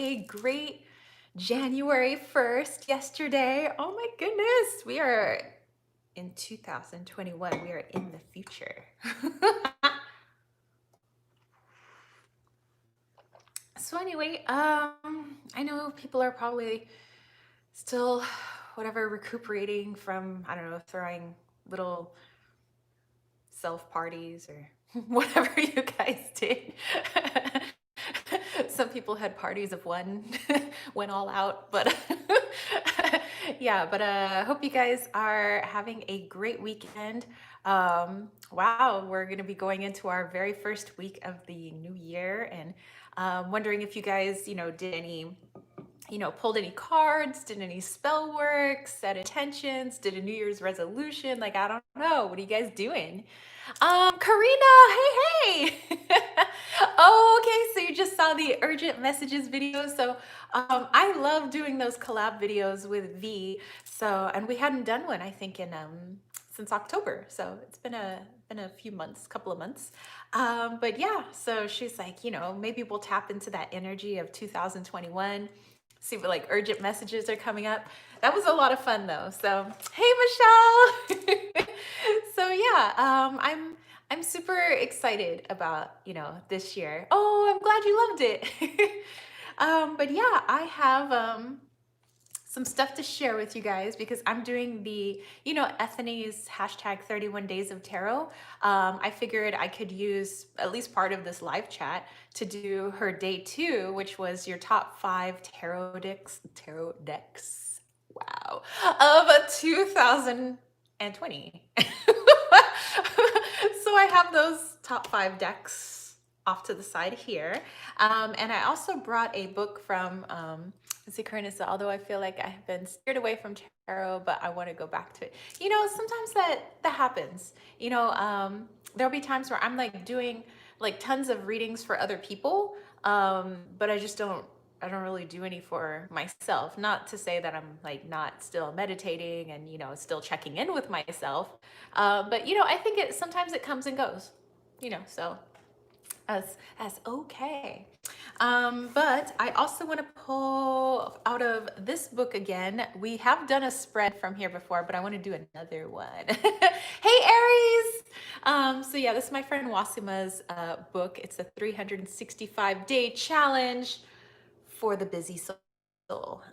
a great January 1st yesterday. Oh my goodness, we are in 2021. We are in the future. So anyway, I know people are probably still whatever recuperating from, I don't know, throwing little self parties or whatever you guys did. Some people had parties of one, went all out, but yeah, but hope you guys are having a great weekend. Wow, we're going to be going into our very first week of the new year, and wondering if you guys, did any, pulled any cards, did any spell work, set intentions, did a New Year's resolution. Like, I don't know. What are you guys doing? Karina, hey, hey. Oh, okay, so you just saw the urgent messages video. So, I love doing those collab videos with V. So, and we hadn't done one, I think, in since October. So it's been a few months, couple of months. But yeah, so she's like, maybe we'll tap into that energy of 2021. See what like urgent messages are coming up. That was a lot of fun though. So hey, Michelle. So yeah, I'm super excited about this year. Oh, I'm glad you loved it. But yeah, I have some stuff to share with you guys because I'm doing the, Ethany's hashtag 31 days of tarot. I figured I could use at least part of this live chat to do her day 2, which was your top 5 tarot decks, wow, of 2020. So I have those top 5 decks off to the side here. And I also brought a book from Corinne, although I feel like I have been steered away from tarot, but I want to go back to it. Sometimes that happens. There'll be times where I'm like doing like tons of readings for other people, but I don't really do any for myself. Not to say that I'm like not still meditating and still checking in with myself, but I think sometimes it comes and goes. So as okay. But I also want to pull out of this book again. We have done a spread from here before, but I want to do another one. Hey, Aries! So yeah, this is my friend Ouassima's book. It's a 365-day challenge for the busy soul.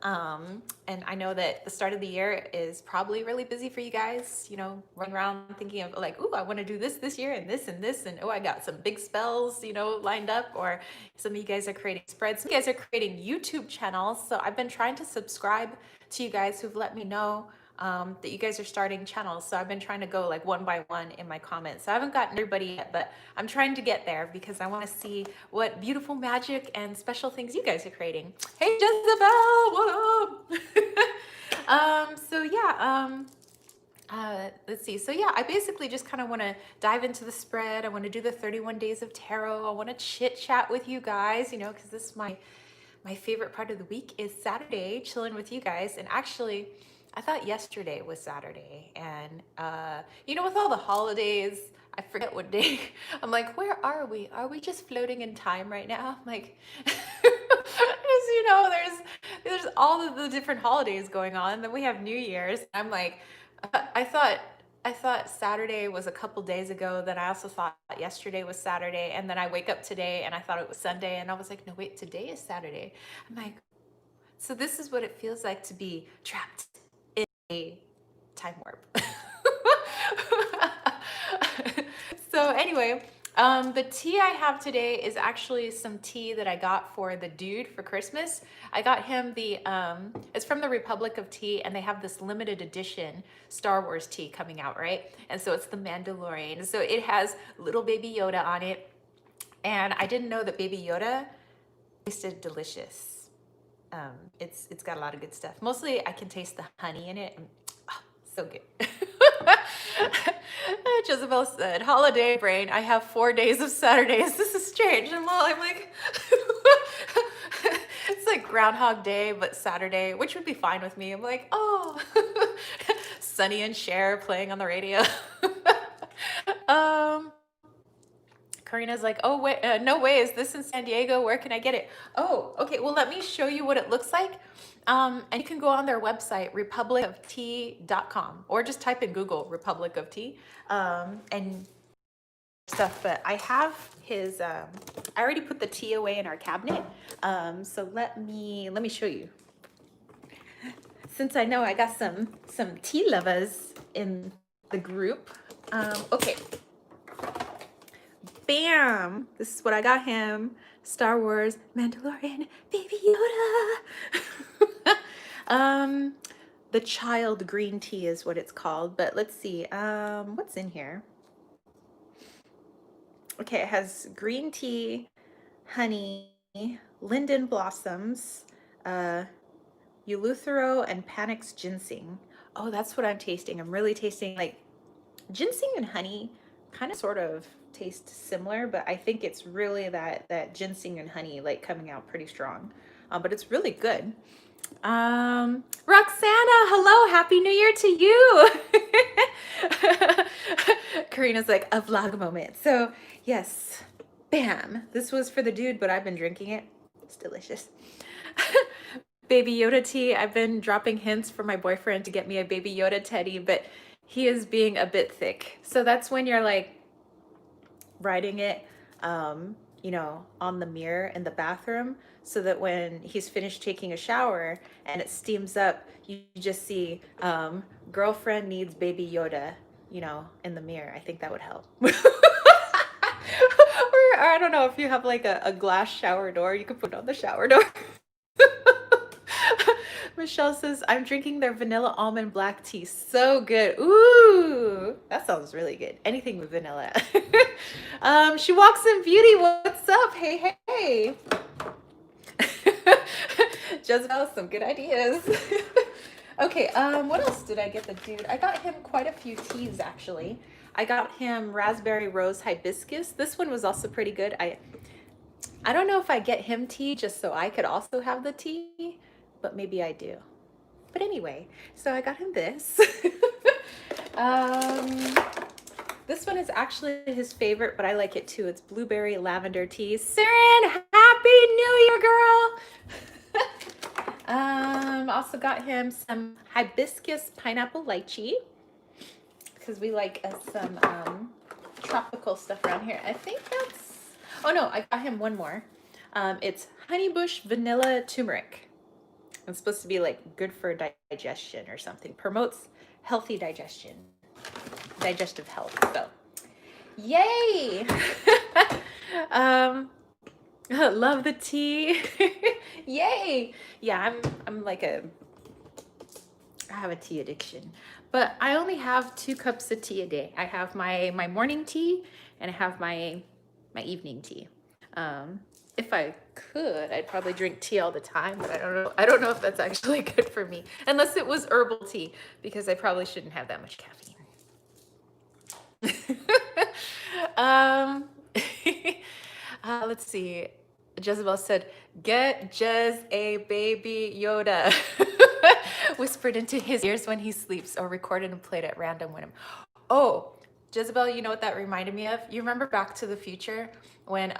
And I know that the start of the year is probably really busy for you guys, running around thinking of like, ooh, I want to do this year and this and this. And oh, I got some big spells, lined up. Or some of you guys are creating spreads. Some of you guys are creating YouTube channels. So I've been trying to subscribe to you guys who've let me know that you guys are starting channels. So I've been trying to go like one by one in my comments. So I haven't gotten everybody yet, but I'm trying to get there because I want to see what beautiful magic and special things you guys are creating. Hey, Jezebel, what up? So yeah, let's see. So yeah, I basically just kind of want to dive into the spread. I want to do the 31 days of tarot. I want to chit chat with you guys, because this is my favorite part of the week is Saturday, chilling with you guys. And actually, I thought yesterday was Saturday. And, with all the holidays, I forget what day. I'm like, where are we? Are we just floating in time right now? I'm like, there's all of the different holidays going on. Then we have New Year's. I'm like, I thought Saturday was a couple days ago. Then I also thought yesterday was Saturday. And then I wake up today and I thought it was Sunday. And I was like, no, wait, today is Saturday. I'm like, so this is what it feels like to be trapped in a time warp. So anyway, the tea I have today is actually some tea that I got for the dude for Christmas. I got him it's from the Republic of Tea, and they have this limited edition Star Wars tea coming out, right? And so it's the Mandalorian. So it has little baby Yoda on it. And I didn't know that baby Yoda tasted delicious. It's got a lot of good stuff. Mostly I can taste the honey in it. Oh, so good. Jezebel said, holiday brain, I have 4 days of Saturdays. This is strange. I'm like, it's like Groundhog Day, but Saturday, which would be fine with me. I'm like, oh, Sonny and Cher playing on the radio. Corinne Karina's like, oh, wait, no way. Is this in San Diego? Where can I get it? Oh, okay. Well, let me show you what it looks like. And you can go on their website, republicoftea.com, or just type in Google Republic of Tea, and stuff. But I have his, I already put the tea away in our cabinet. So let me show you. Since I know I got some tea lovers in the group. Okay. Bam! This is what I got him. Star Wars Mandalorian Baby Yoda. The child green tea is what it's called, but let's see. What's in here? Okay, it has green tea, honey, linden blossoms, Eleuthero and Panax ginseng. Oh, that's what I'm tasting. I'm really tasting like ginseng and honey kind of sort of taste similar, but I think it's really that ginseng and honey like coming out pretty strong. But it's really good. Roxana, hello, happy new year to you. Karina's like a vlog moment. So yes, bam. This was for the dude, but I've been drinking it. It's delicious. Baby Yoda tea. I've been dropping hints for my boyfriend to get me a Baby Yoda teddy, but he is being a bit thick. So that's when you're like writing it, you know, on the mirror in the bathroom, so that when he's finished taking a shower and it steams up, you just see, girlfriend needs Baby Yoda, you know, in the mirror. I think that would help. Or I don't know, if you have like a glass shower door, you could put it on the shower door. Michelle says, I'm drinking their vanilla almond black tea. So good. Ooh, that sounds really good. Anything with vanilla. She walks in beauty. What's up? Hey, hey. Jezebel, some good ideas. Okay, what else did I get the dude? I got him quite a few teas, actually. I got him raspberry rose hibiscus. This one was also pretty good. I don't know if I get him tea just so I could also have the tea, but maybe I do. But anyway, so I got him this. This one is actually his favorite, but I like it too. It's blueberry lavender tea. Saren, happy new year, girl. Also got him some hibiscus pineapple lychee, because we like some tropical stuff around here. I think that's, oh no, I got him one more. It's honeybush vanilla turmeric. It's supposed to be like good for digestion or something. Promotes healthy digestion, digestive health. So, yay! Love the tea. Yay! Yeah, I'm like I have a tea addiction, but I only have 2 cups of tea a day. I have my morning tea and I have my evening tea. If I could, I'd probably drink tea all the time, but I don't know if that's actually good for me, unless it was herbal tea, because I probably shouldn't have that much caffeine. Let's see. Jezebel said, get Jez a Baby Yoda. Whispered into his ears when he sleeps, or recorded and played at random with him. Oh, Jezebel, you know what that reminded me of? You remember Back to the Future when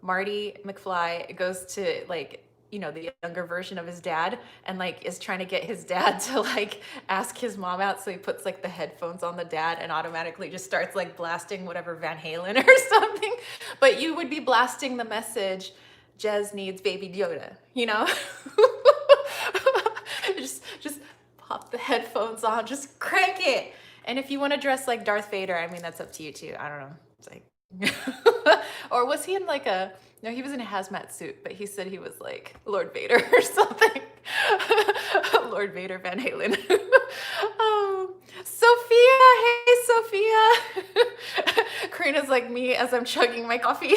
Marty McFly goes to, like, you know, the younger version of his dad, and like is trying to get his dad to like ask his mom out, so he puts like the headphones on the dad and automatically just starts like blasting whatever Van Halen or something. But you would be blasting the message, Jez needs Baby Yoda, you know? just pop the headphones on, just crank it. And if you want to dress like Darth Vader, I mean, that's up to you too. I don't know. It's like, or was he in like no, he was in a hazmat suit, but he said he was like Lord Vader or something. Lord Vader Van Halen. Sophia, hey Sophia. Karina's like me as I'm chugging my coffee.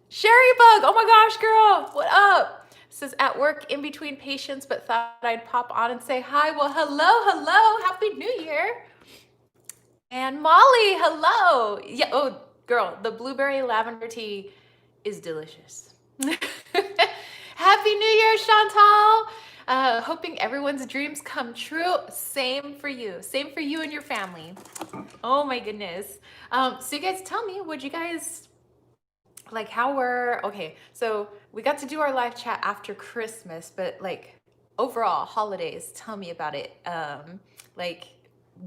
Sherry Bug, oh my gosh, girl, what up? Says at work in between patients, but thought I'd pop on and say hi. Well, hello, happy new year. And Molly, hello. Yeah, oh girl, the blueberry lavender tea is delicious. Happy New Year, Chantal. Hoping everyone's dreams come true. Same for you. Same for you and your family. Oh my goodness. So you guys tell me, would you guys like how we're okay? So we got to do our live chat after Christmas, but like overall holidays, tell me about it. Like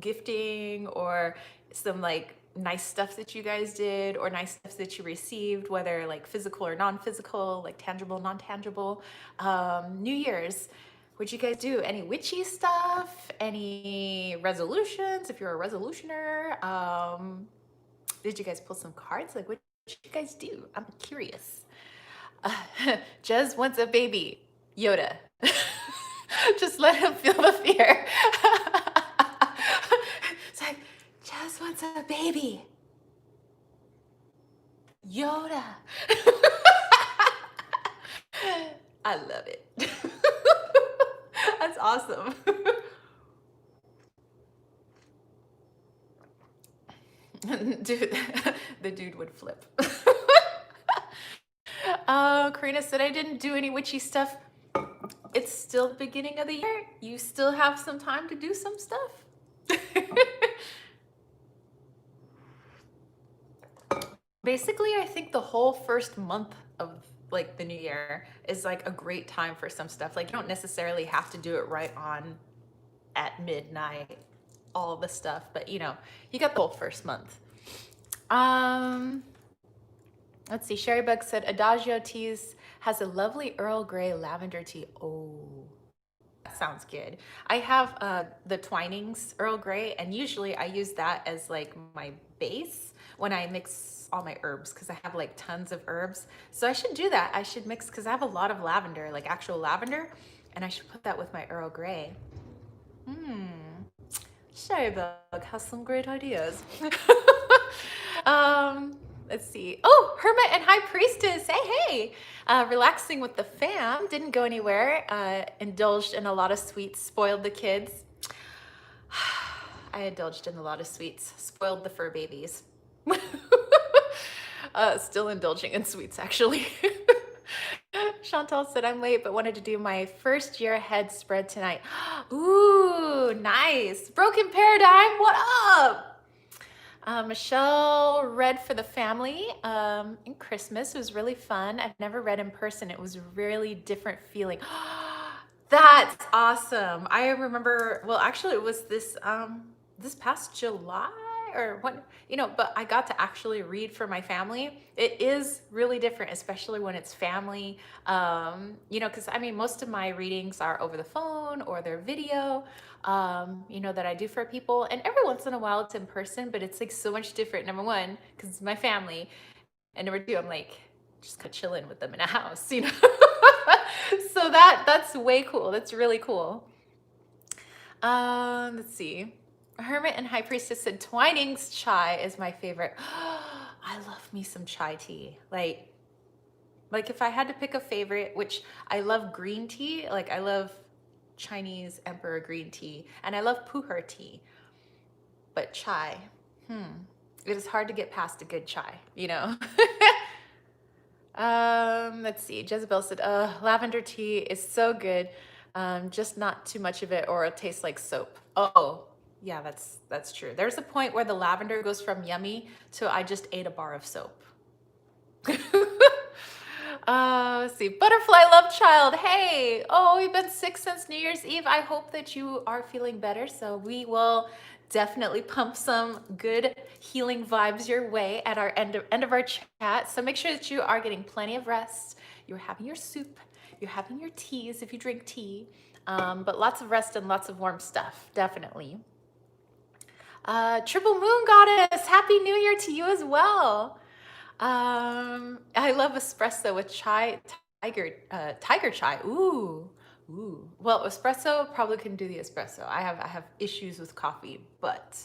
gifting or some like nice stuff that you guys did or nice stuff that you received, whether like physical or non-physical, like tangible, non-tangible. New Year's, what'd you guys do? Any witchy stuff? Any resolutions if you're a resolutioner? Did you guys pull some cards? Like what did you guys do? I'm curious. Jez wants a baby. Yoda. Just let him feel the fear. It's like, Jez wants a baby. Yoda. I love it. That's awesome. Dude, the dude would flip. Karina said I didn't do any witchy stuff. It's still the beginning of the year. You still have some time to do some stuff. Basically, I think the whole first month of like the new year is like a great time for some stuff. Like you don't necessarily have to do it right on at midnight, all the stuff, but you know, you got the whole first month. Let's see. Sherry Bug said Adagio Teas has a lovely Earl Grey lavender tea. Oh, that sounds good. I have the Twinings Earl Grey, and usually I use that as like my base when I mix all my herbs because I have like tons of herbs. So I should do that. I should mix because I have a lot of lavender, like actual lavender, and I should put that with my Earl Grey. Sherry Bug has some great ideas. Let's see. Oh, Hermit and High Priestess. Hey. Relaxing with the fam. Didn't go anywhere. Indulged in a lot of sweets. Spoiled the kids. I indulged in a lot of sweets. Spoiled the fur babies. Still indulging in sweets, actually. Chantal said, I'm late, but wanted to do my first year ahead spread tonight. Ooh, nice. Broken Paradigm, what up? Michelle read for the family in Christmas. It was really fun. I've never read in person. It was a really different feeling. That's awesome. I remember, well, actually it was this past July or what, you know, but I got to actually read for my family. It is really different, especially when it's family. You know, because I mean, most of my readings are over the phone or they're video, you know, that I do for people. And every once in a while it's in person, but it's like so much different. Number one, because it's my family. And number two, I'm like, just kind of chilling with them in a house, you know? So that's way cool. That's really cool. Let's see. Hermit and High Priestess said Twinings chai is my favorite. I love me some chai tea. Like if I had to pick a favorite, which I love green tea, like I love Chinese Emperor green tea, and I love pu'er tea. But chai, it is hard to get past a good chai, you know? Let's see. Jezebel said, lavender tea is so good. Just not too much of it or it tastes like soap. Oh, yeah, that's true. There's a point where the lavender goes from yummy to I just ate a bar of soap. Let's see. Butterfly Love Child. Hey, oh, you've been sick since New Year's Eve. I hope that you are feeling better. So we will definitely pump some good healing vibes your way at our end of our chat. So make sure that you are getting plenty of rest. You're having your soup. You're having your teas if you drink tea. But lots of rest and lots of warm stuff, definitely. Triple Moon Goddess, Happy New Year to you as well. I love espresso with chai, tiger chai. Ooh. Well, espresso, probably couldn't do the espresso. I have issues with coffee, but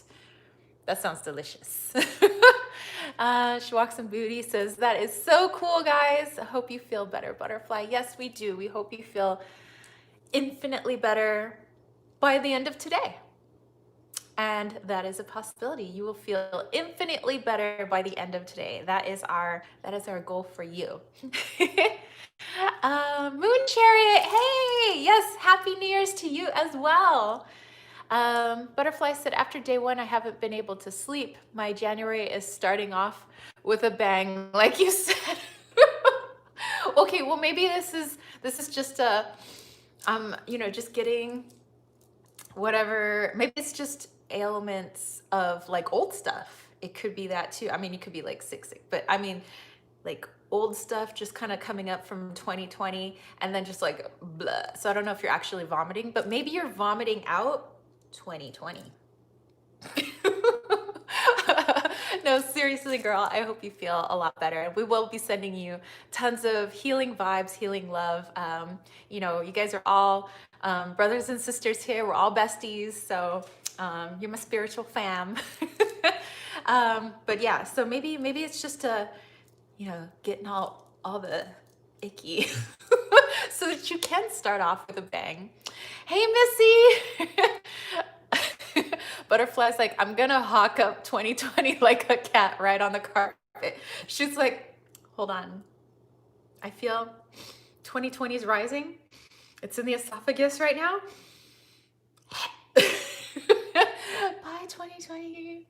that sounds delicious. She Walks in Booty says, that is so cool, guys. I hope you feel better, Butterfly. Yes, we do. We hope you feel infinitely better by the end of today. And that is a possibility. You will feel infinitely better by the end of today. That is our goal for you. Moon Chariot, hey, yes, Happy New Year's to you as well. Butterfly said, after day one, I haven't been able to sleep. My January is starting off with a bang, like you said. Okay, well, maybe this is just a, just getting whatever. Maybe it's just ailments of like old stuff. It could be that too. I mean, you could be like sick, but I mean, like old stuff just kind of coming up from 2020 and then just like blah. So I don't know if you're actually vomiting, but maybe you're vomiting out 2020. No, seriously, girl, I hope you feel a lot better. We will be sending you tons of healing vibes, healing love. You guys are all brothers and sisters here. We're all besties. So you're my spiritual fam. But yeah, so maybe it's just getting all the icky so that you can start off with a bang. Hey, Missy. Butterfly's like, I'm gonna hawk up 2020 like a cat right on the carpet. She's like, hold on. I feel 2020 is rising. It's in the esophagus right now. Bye, 2020.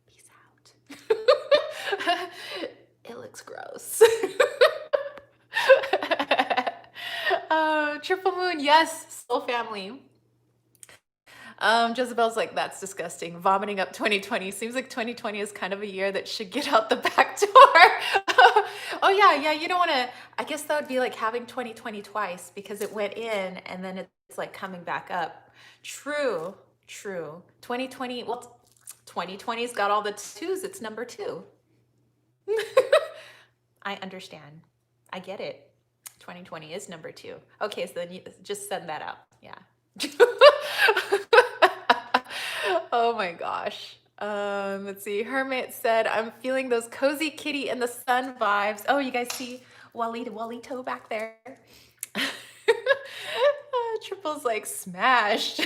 Peace out. It looks gross. Triple moon, yes, soul family. Jezebel's like, that's disgusting. Vomiting up 2020. Seems like 2020 is kind of a year that should get out the back door. Oh yeah, you don't want to, I guess that would be like having 2020 twice because it went in and then it's like coming back up. True. 2020, well, 2020's got all the twos. It's number 2. I understand. I get it. 2020 is number 2. Okay, so then you just send that out. Yeah. Oh my gosh. Let's see. Hermit said, I'm feeling those cozy kitty in the sun vibes. Oh, you guys see Walito back there? Triple's like smashed.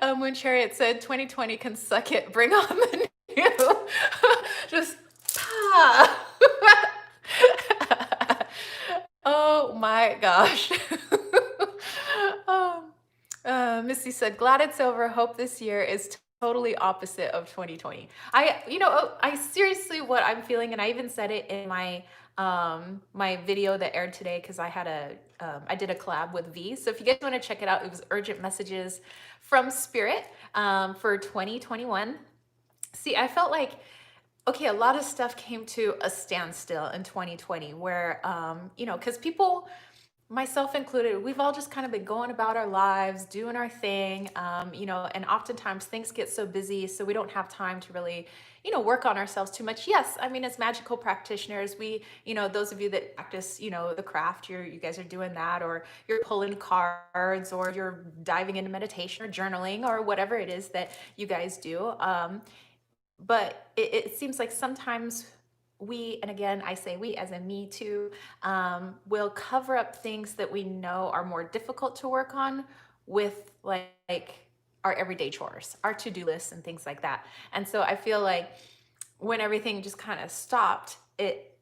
When Chariot said 2020 can suck it, bring on the new. Just oh my gosh. Missy said, glad it's over. Hope this year is totally opposite of 2020. I seriously, what I'm feeling, and I even said it in my my video that aired today because I did a collab with V. So if you guys want to check it out, it was urgent messages from Spirit for 2021. See, I felt like, okay, a lot of stuff came to a standstill in 2020 where, because people, myself included, we've all just kind of been going about our lives, doing our thing, and oftentimes things get so busy, so we don't have time to really, work on ourselves too much. Yes, I mean, as magical practitioners, we, those of you that practice, the craft, you guys are doing that, or you're pulling cards, or you're diving into meditation or journaling, or whatever it is that you guys do. But it seems like sometimes we, and again, I say we as in me too, will cover up things that we know are more difficult to work on with like our everyday chores, our to-do lists and things like that. And so I feel like when everything just kind of stopped, it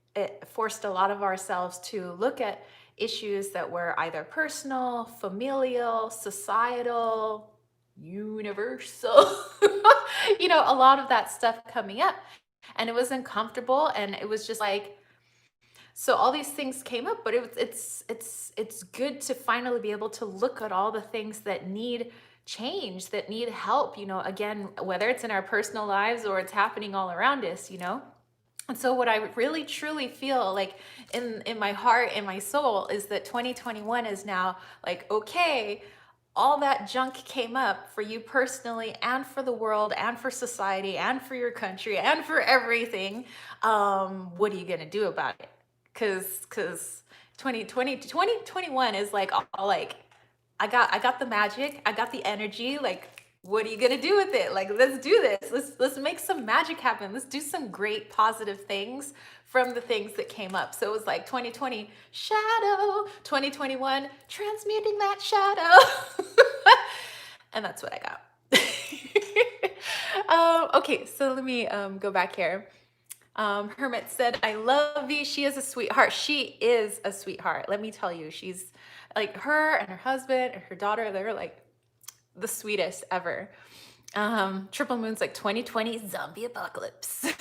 forced a lot of ourselves to look at issues that were either personal, familial, societal, universal, a lot of that stuff coming up. And it was uncomfortable, and it was just like, so all these things came up, but it's good to finally be able to look at all the things that need change, that need help, again, whether it's in our personal lives or it's happening all around us, And so what I really truly feel like in my heart and my soul is that 2021 is now like, okay, all that junk came up for you personally and for the world and for society and for your country and for everything. What are you going to do about it? Because 2021 is like all like, I got the magic. I got the energy. Like, what are you going to do with it? Like, let's do this. Let's make some magic happen. Let's do some great positive things from the things that came up. So it was like 2020 shadow, 2021 transmuting that shadow. And that's what I got. Okay, so let me go back here. Hermit said, I love you. She is a sweetheart. She is a sweetheart. Let me tell you, she's like her and her husband and her daughter. They're like the sweetest ever. Triple Moon's like 2020 zombie apocalypse.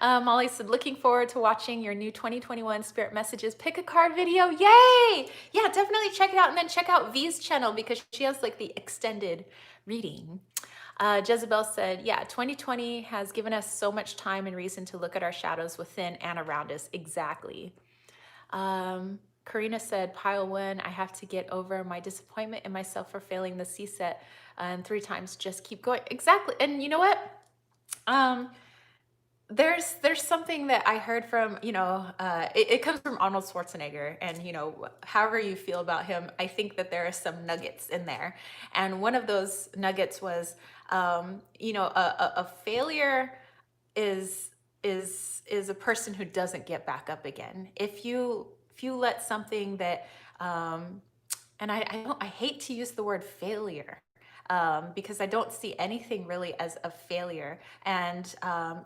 Molly said, looking forward to watching your new 2021 Spirit Messages pick a card video. Yay! Yeah, definitely check it out. And then check out V's channel because she has like the extended reading. Jezebel said, yeah, 2020 has given us so much time and reason to look at our shadows within and around us. Exactly. Karina said, pile one, I have to get over my disappointment in myself for failing the CSET and 3 times. Just keep going. Exactly. And you know what? There's something that I heard from, it comes from Arnold Schwarzenegger, and however you feel about him, I think that there are some nuggets in there. And one of those nuggets was, a failure is a person who doesn't get back up again. If you let something that, and I hate to use the word failure, because I don't see anything really as a failure. And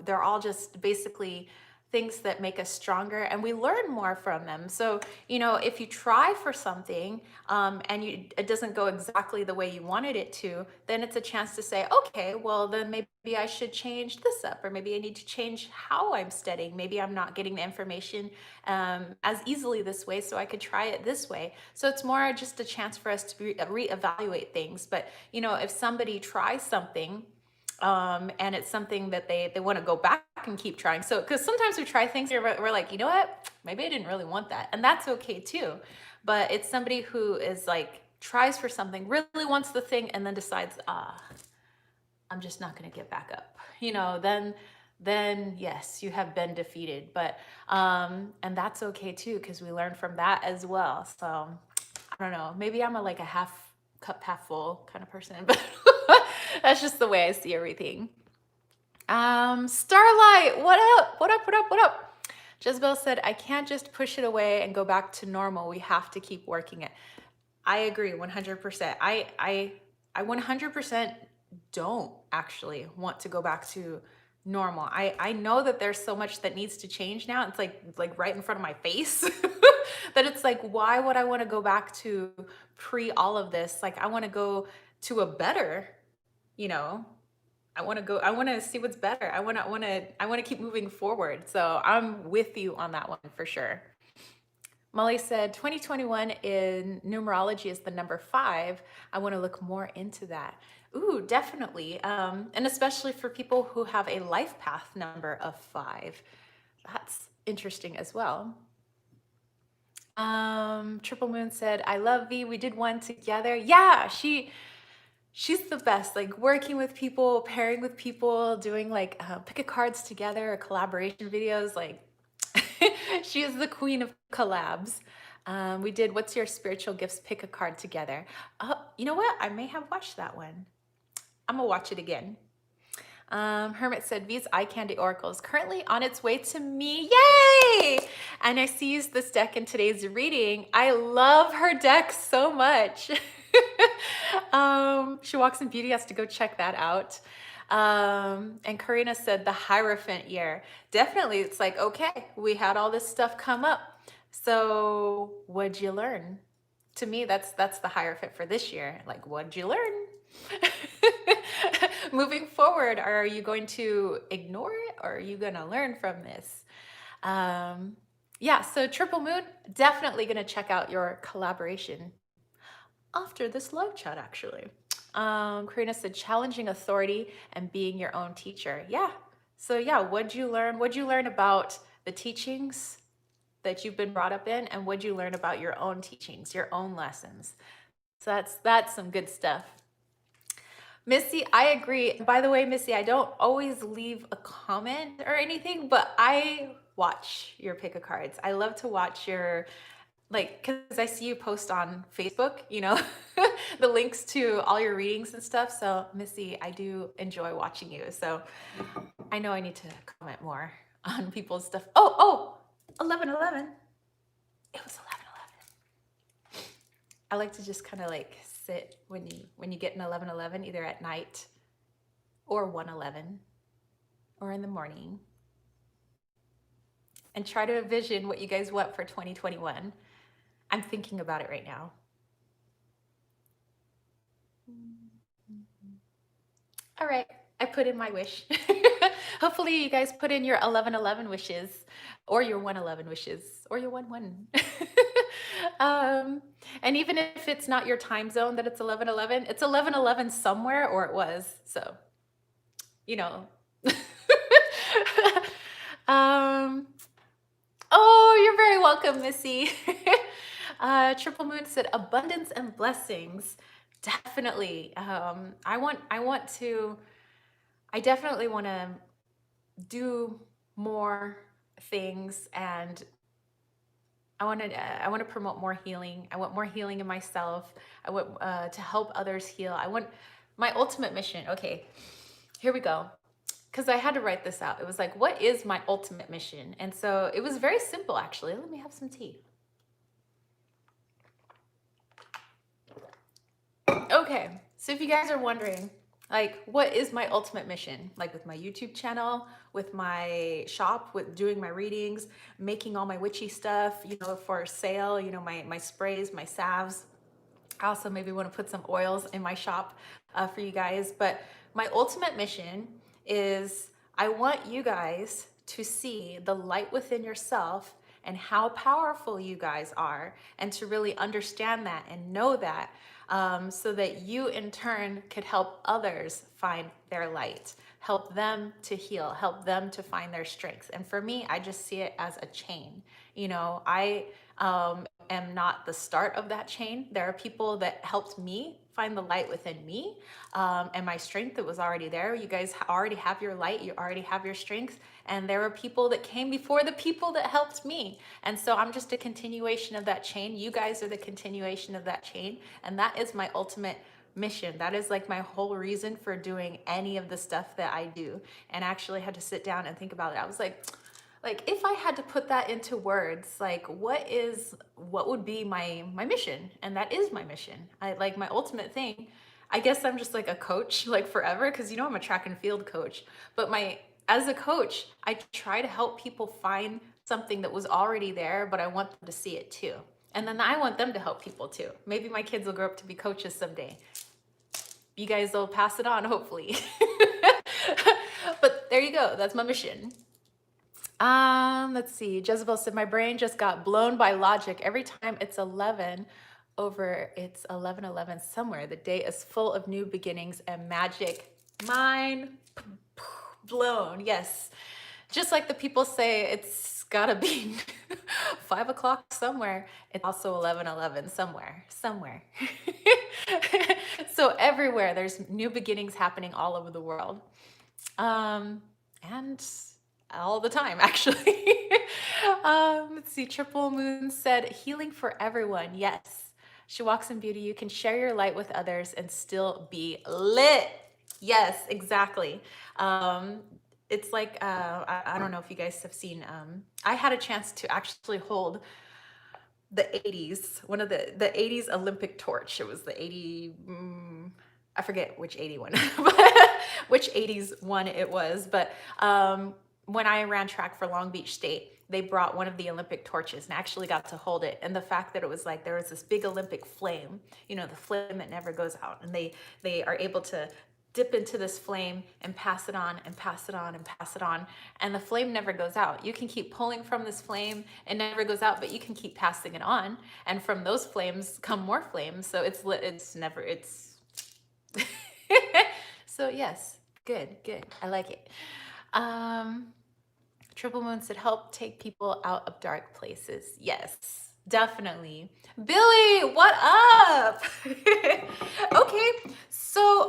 they're all just basically things that make us stronger and we learn more from them. So, if you try for something and it doesn't go exactly the way you wanted it to, then it's a chance to say, okay, well, then maybe I should change this up, or maybe I need to change how I'm studying. Maybe I'm not getting the information as easily this way, so I could try it this way. So it's more just a chance for us to reevaluate things. But, if somebody tries something, and it's something that they want to go back and keep trying. So, because sometimes we try things and we're like, you know what, maybe I didn't really want that. And that's okay too. But it's somebody who is like, tries for something, really wants the thing, and then decides, I'm just not going to get back up. Then yes, you have been defeated. But, and that's okay too, because we learn from that as well. So I don't know, maybe I'm a half cup, half full kind of person, but that's just the way I see everything. Starlight, what up? What up? What up? What up? Jezebel said, I can't just push it away and go back to normal. We have to keep working it. I agree 100%. I 100% don't actually want to go back to normal. I know that there's so much that needs to change now. It's like right in front of my face that it's like, why would I want to go back to pre all of this? Like, I want to go to a better, I want to see what's better. I want to keep moving forward. So I'm with you on that one for sure. Molly said 2021 in numerology is the number 5. I want to look more into that. Ooh, definitely. And especially for people who have a life path number of 5. That's interesting as well. Triple Moon said, I love V. We did one together. Yeah, she's the best, like working with people, pairing with people, doing like pick a cards together or collaboration videos. Like she is the queen of collabs. We did What's Your Spiritual Gifts Pick a Card together. You know what? I may have watched that one. I'm gonna watch it again. Hermit said, V's Eye Candy Oracle is currently on its way to me. Yay! And I see used this deck in today's reading. I love her deck so much. She Walks in Beauty has to go check that out. And Karina said the Hierophant year. Definitely, it's like, okay, we had all this stuff come up. So what'd you learn? To me, that's the Hierophant for this year. Like, what'd you learn? Moving forward, are you going to ignore it or are you going to learn from this? Yeah, so Triple Moon, definitely going to check out your collaboration after this live chat, actually. Karina said, challenging authority and being your own teacher. Yeah. So yeah, what'd you learn? What'd you learn about the teachings that you've been brought up in? And what'd you learn about your own teachings, your own lessons? So that's some good stuff. Missy, I agree. By the way, Missy, I don't always leave a comment or anything, but I watch your pick a cards. I love to watch your, like, because I see you post on Facebook, the links to all your readings and stuff. So Missy, I do enjoy watching you. So I know I need to comment more on people's stuff. Oh, 11/11. It was 11/11. I like to just kind of like sit when you get an 11/11, either at night or 1/11 or in the morning. and try to envision what you guys want for 2021. I'm thinking about it right now. All right, I put in my wish. Hopefully you guys put in your 1111 wishes or your 111 wishes or your 11. And even if it's not your time zone that it's 1111, it's 1111 somewhere, or it was. So, you know. um, oh, you're very welcome, Missy. Triple Moon said abundance and blessings. Definitely. I definitely want to do more things, and I want to promote more healing. I want more healing in myself. I want to help others heal. I want my ultimate mission. Okay, here we go. Because I had to write this out. It was like, what is my ultimate mission? And so it was very simple, actually. Let me have some tea. Okay, so if you guys are wondering, like, what is my ultimate mission? Like with my YouTube channel, with my shop, with doing my readings, making all my witchy stuff, for sale, my sprays, my salves. I also maybe want to put some oils in my shop for you guys. But my ultimate mission is I want you guys to see the light within yourself and how powerful you guys are, and to really understand that and know that, so that you in turn could help others find their light, help them to heal, help them to find their strengths. And for me, I just see it as a chain. I am not the start of that chain. There are people that helped me find the light within me, and my strength that was already there. You guys already have your light, you already have your strength, and there were people that came before the people that helped me. And so I'm just a continuation of that chain. You guys are the continuation of that chain, and that is my ultimate mission. That is like my whole reason for doing any of the stuff that I do. And I actually had to sit down and think about it. I was like, if I had to put that into words, like what would be my mission? And that is my mission. I like my ultimate thing. I guess I'm just like a coach, like forever, because I'm a track and field coach. But as a coach, I try to help people find something that was already there, but I want them to see it too. And then I want them to help people too. Maybe my kids will grow up to be coaches someday. You guys will pass it on, hopefully. But there you go. That's my mission. Let's see. Jezebel said, my brain just got blown by logic. Every time it's 11 over, it's 11:11 somewhere. The day is full of new beginnings and magic. Mind blown. Yes. Just like the people say, it's gotta be 5 o'clock somewhere. It's also 11:11 somewhere. So everywhere there's new beginnings happening all over the world. And all the time, actually. Let's see. Triple Moon said, healing for everyone. Yes. She walks in beauty. You can share your light with others and still be lit. Yes, exactly. It's like, I don't know if you guys have seen, I had a chance to actually hold the 80s, one of the 80s Olympic torch. It was the 80, I forget which 81, but which 80s one it was. But when I ran track for Long Beach State, they brought one of the Olympic torches, and I actually got to hold it. And the fact that it was like, there was this big Olympic flame, the flame that never goes out. And they are able to dip into this flame and pass it on and pass it on and pass it on. And the flame never goes out. You can keep pulling from this flame, it never goes out, but you can keep passing it on. And from those flames come more flames. So it's so yes, good. I like it. Triple Moon said, help take people out of dark places. Yes, definitely. Billy, what up? Okay, so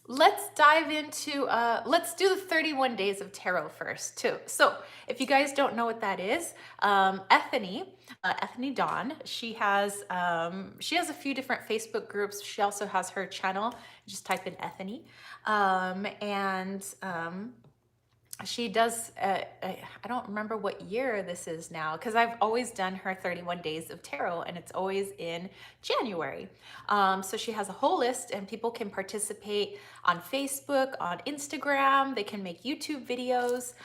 let's dive into, let's do the 31 days of tarot first too. So if you guys don't know what that is, Ethany Dawn, she has a few different Facebook groups. She also has her channel. Just type in Ethany. She does, I don't remember what year this is now, because I've always done her 31 days of tarot, and it's always in January. So she has a whole list, and people can participate on Facebook, on Instagram. They can make YouTube videos.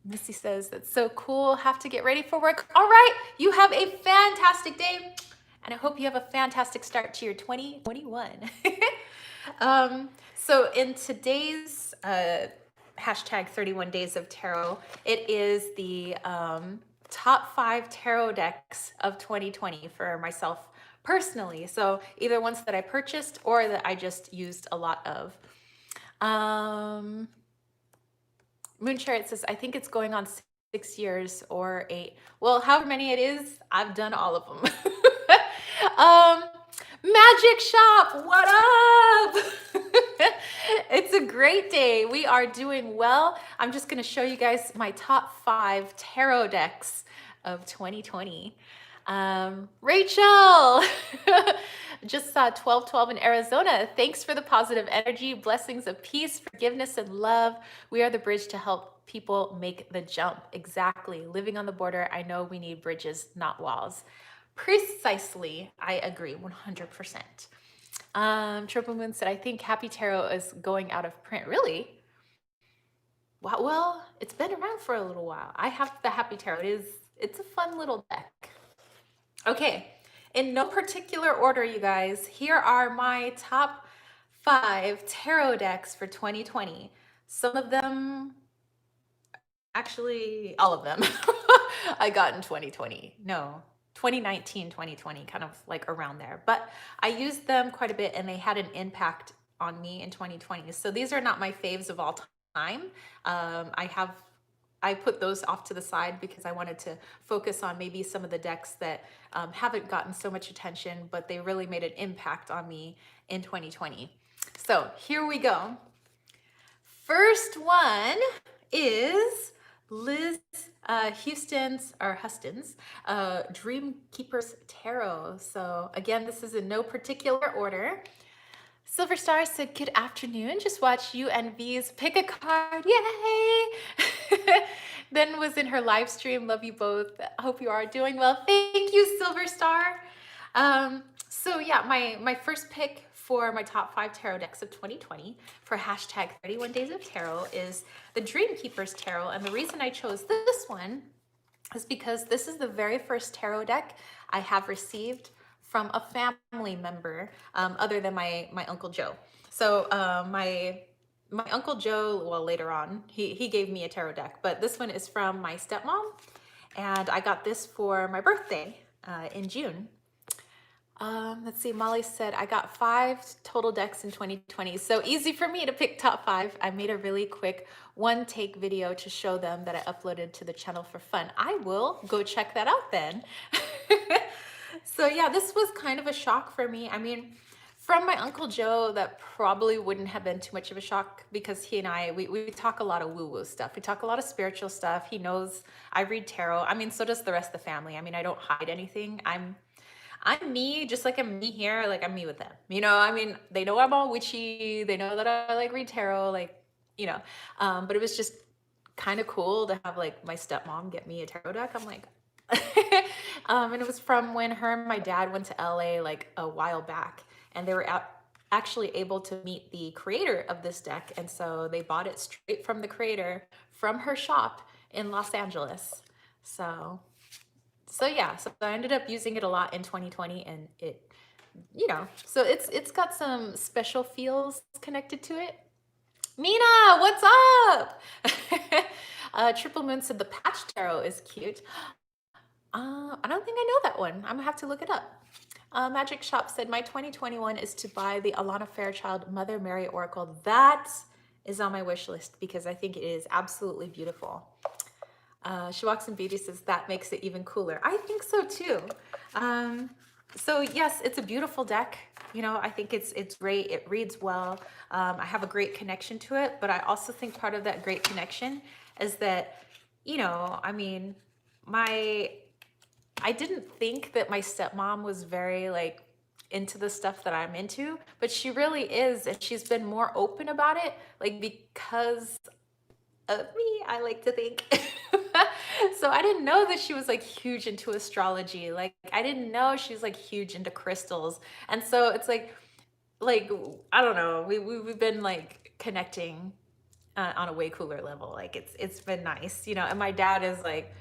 Missy says, that's so cool. Have to get ready for work. All right. You have a fantastic day. And I hope you have a fantastic start to your 2021. So in today's hashtag 31 days of tarot, it is the top 5 tarot decks of 2020 for myself personally. So either ones that I purchased or that I just used a lot of. Moon Chariot says, I think it's going on 6 years or 8. Well, however many it is, I've done all of them. Magic Shop, what up? It's a great day. We are doing well. I'm just going to show you guys my top 5 tarot decks of 2020. Rachel just saw 1212 in Arizona. Thanks for the positive energy, blessings of peace, forgiveness, and love. We are the bridge to help people make the jump. Exactly. Living on the border, I know we need bridges, not walls. Precisely. I agree 100%. Triple Moon said, I think Happy Tarot is going out of print. Really? Wow. Well, it's been around for a little while. I have the Happy Tarot. It's a fun little deck. Okay, in no particular order, you guys, here are my top 5 tarot decks for 2020. Some of them, actually, all of them, I got in 2020. No, 2019, 2020, kind of like around there. But I used them quite a bit and they had an impact on me in 2020. So these are not my faves of all time. I put those off to the side because I wanted to focus on maybe some of the decks that haven't gotten so much attention, but they really made an impact on me in 2020. So here we go. First one is Liz Huston's Dream Keepers Tarot. So again, this is in no particular order. Silver Star said, good afternoon. Just watch you and V's pick a card. Yay! Then was in her live stream. Love you both. Hope you are doing well. Thank you, Silver Star. So yeah, my first pick for my top 5 tarot decks of 2020 for hashtag 31 days of tarot is the Dream Keepers Tarot. And the reason I chose this one is because this is the very first tarot deck I have received from a family member other than my Uncle Joe. So my Uncle Joe, well, later on, he gave me a tarot deck, but this one is from my stepmom, and I got this for my birthday in June. Let's see, Molly said, I got 5 total decks in 2020. So easy for me to pick top 5. I made a really quick one take video to show them that I uploaded to the channel for fun. I will go check that out then. So yeah, this was kind of a shock for me. I mean, from my Uncle Joe, that probably wouldn't have been too much of a shock because he and I, we talk a lot of woo-woo stuff. We talk a lot of spiritual stuff. He knows I read tarot. I mean, so does the rest of the family. I mean, I don't hide anything. I'm me, just like I'm me here, like I'm me with them. You know, I mean, they know I'm all witchy. They know that I like read tarot, like, you know. But it was just kind of cool to have like my stepmom get me a tarot deck. I'm like, and it was from when her and my dad went to LA like a while back, and they were actually able to meet the creator of this deck, and so they bought it straight from the creator from her shop in Los Angeles. So yeah, so I ended up using it a lot in 2020, and it, you know, so it's got some special feels connected to it. Mina, what's up? Triple Moon said the Patch Tarot is cute. I don't think I know that one. I'm gonna have to look it up. Magic Shop said, my 2021 is to buy the Alana Fairchild Mother Mary Oracle. That is on my wish list because I think it is absolutely beautiful. She Walks in Beauty says, that makes it even cooler. I think so too. So yes, it's a beautiful deck. You know, I think it's great. It reads well. I have a great connection to it, but I also think part of that great connection is that, you know, I mean, I didn't think that my stepmom was very like into the stuff that I'm into, but she really is, and she's been more open about it, like because of me, I like to think. So I didn't know that she was like huge into astrology. Like I didn't know she's like huge into crystals. And so it's like I don't know, we've been like connecting on a way cooler level. Like it's been nice, you know. And my dad is like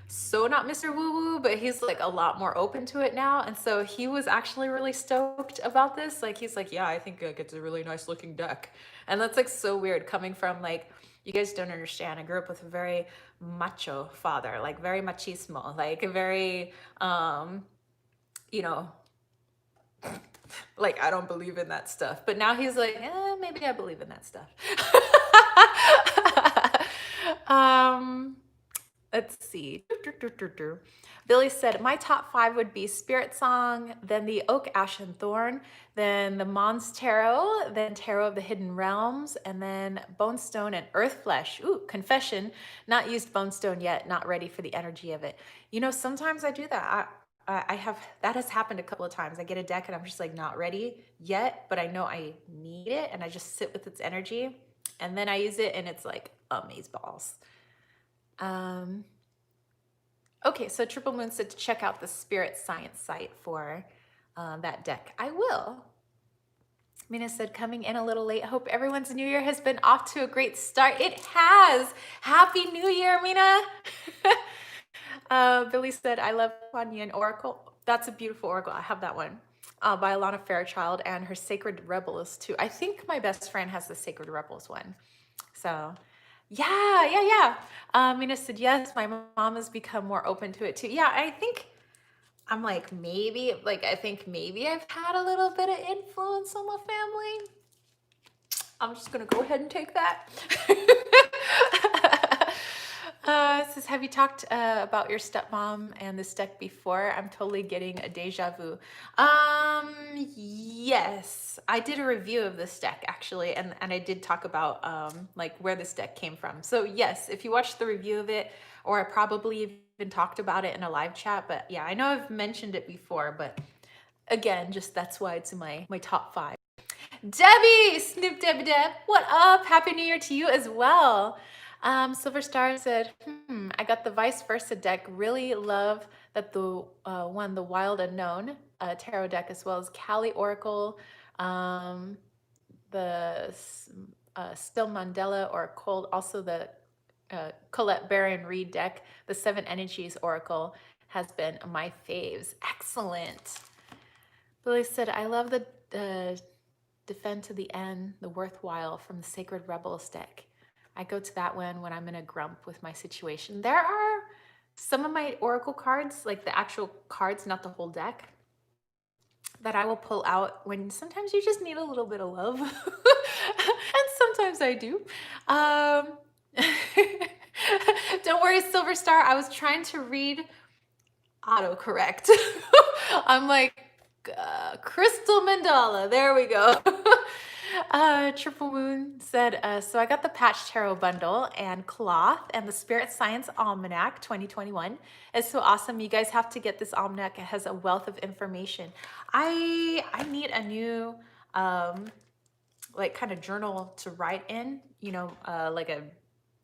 so not Mr. Woo Woo, but he's like a lot more open to it now. And so he was actually really stoked about this. Like he's like, yeah, I think like it's a really nice looking deck. And that's like so weird coming from like, you guys don't understand. I grew up with a very macho father, like very machismo, like a very you know, like I don't believe in that stuff. But now he's like, maybe I believe in that stuff. um Let's see. Billy said, my top 5 would be Spirit Song, then the Oak, Ash, and Thorn, then the Mons Tarot, then Tarot of the Hidden Realms, and then Bone Stone and Earth Flesh. Ooh, confession, not used Bone Stone yet, not ready for the energy of it. You know, sometimes I do that. I have, that has happened a couple of times. I get a deck and I'm just like not ready yet, but I know I need it and I just sit with its energy and then I use it and it's like amazeballs. Okay, so Triple Moon said to check out the Spirit Science site for that deck. I will. Mina said, coming in a little late. Hope everyone's New Year has been off to a great start. It has. Happy New Year, Mina. Billy said, I love Kuan Oracle. That's a beautiful oracle. I have that one by Alana Fairchild, and her Sacred Rebels too. I think my best friend has the Sacred Rebels one. So yeah. Mina said, yes, my mom has become more open to it too. Yeah, I think I'm like, maybe, like, I think maybe I've had a little bit of influence on my family. I'm just gonna go ahead and take that. It says, have you talked about your stepmom and this deck before? I'm totally getting a deja vu. Yes, I did a review of this deck actually, and I did talk about like where this deck came from. So yes, if you watched the review of it, or I probably even talked about it in a live chat, but yeah, I know I've mentioned it before, but again, just that's why it's in my top 5. Debbie, Snoop Debbie Deb, what up? Happy New Year to you as well. Silver Star said, I got the vice versa deck. Really love that the one, the Wild Unknown tarot deck, as well as Kali Oracle, the Still Mandela or Cold, also the Colette Baron Reed deck, the Seven Energies Oracle has been my faves. Excellent. Billy said, I love the Defend to the End, the Worthwhile from the Sacred Rebels deck. I go to that one when I'm in a grump with my situation. There are some of my Oracle cards, like the actual cards, not the whole deck, that I will pull out when sometimes you just need a little bit of love. And sometimes I do. Don't worry, Silver Star. I was trying to read autocorrect. I'm like, Crystal Mandala. There we go. Triple Moon said, so I got the Patch Tarot bundle and cloth and the Spirit Science Almanac 2021. It's so awesome. You guys have to get this almanac. It has a wealth of information. I need a new like kind of journal to write in, you know, like a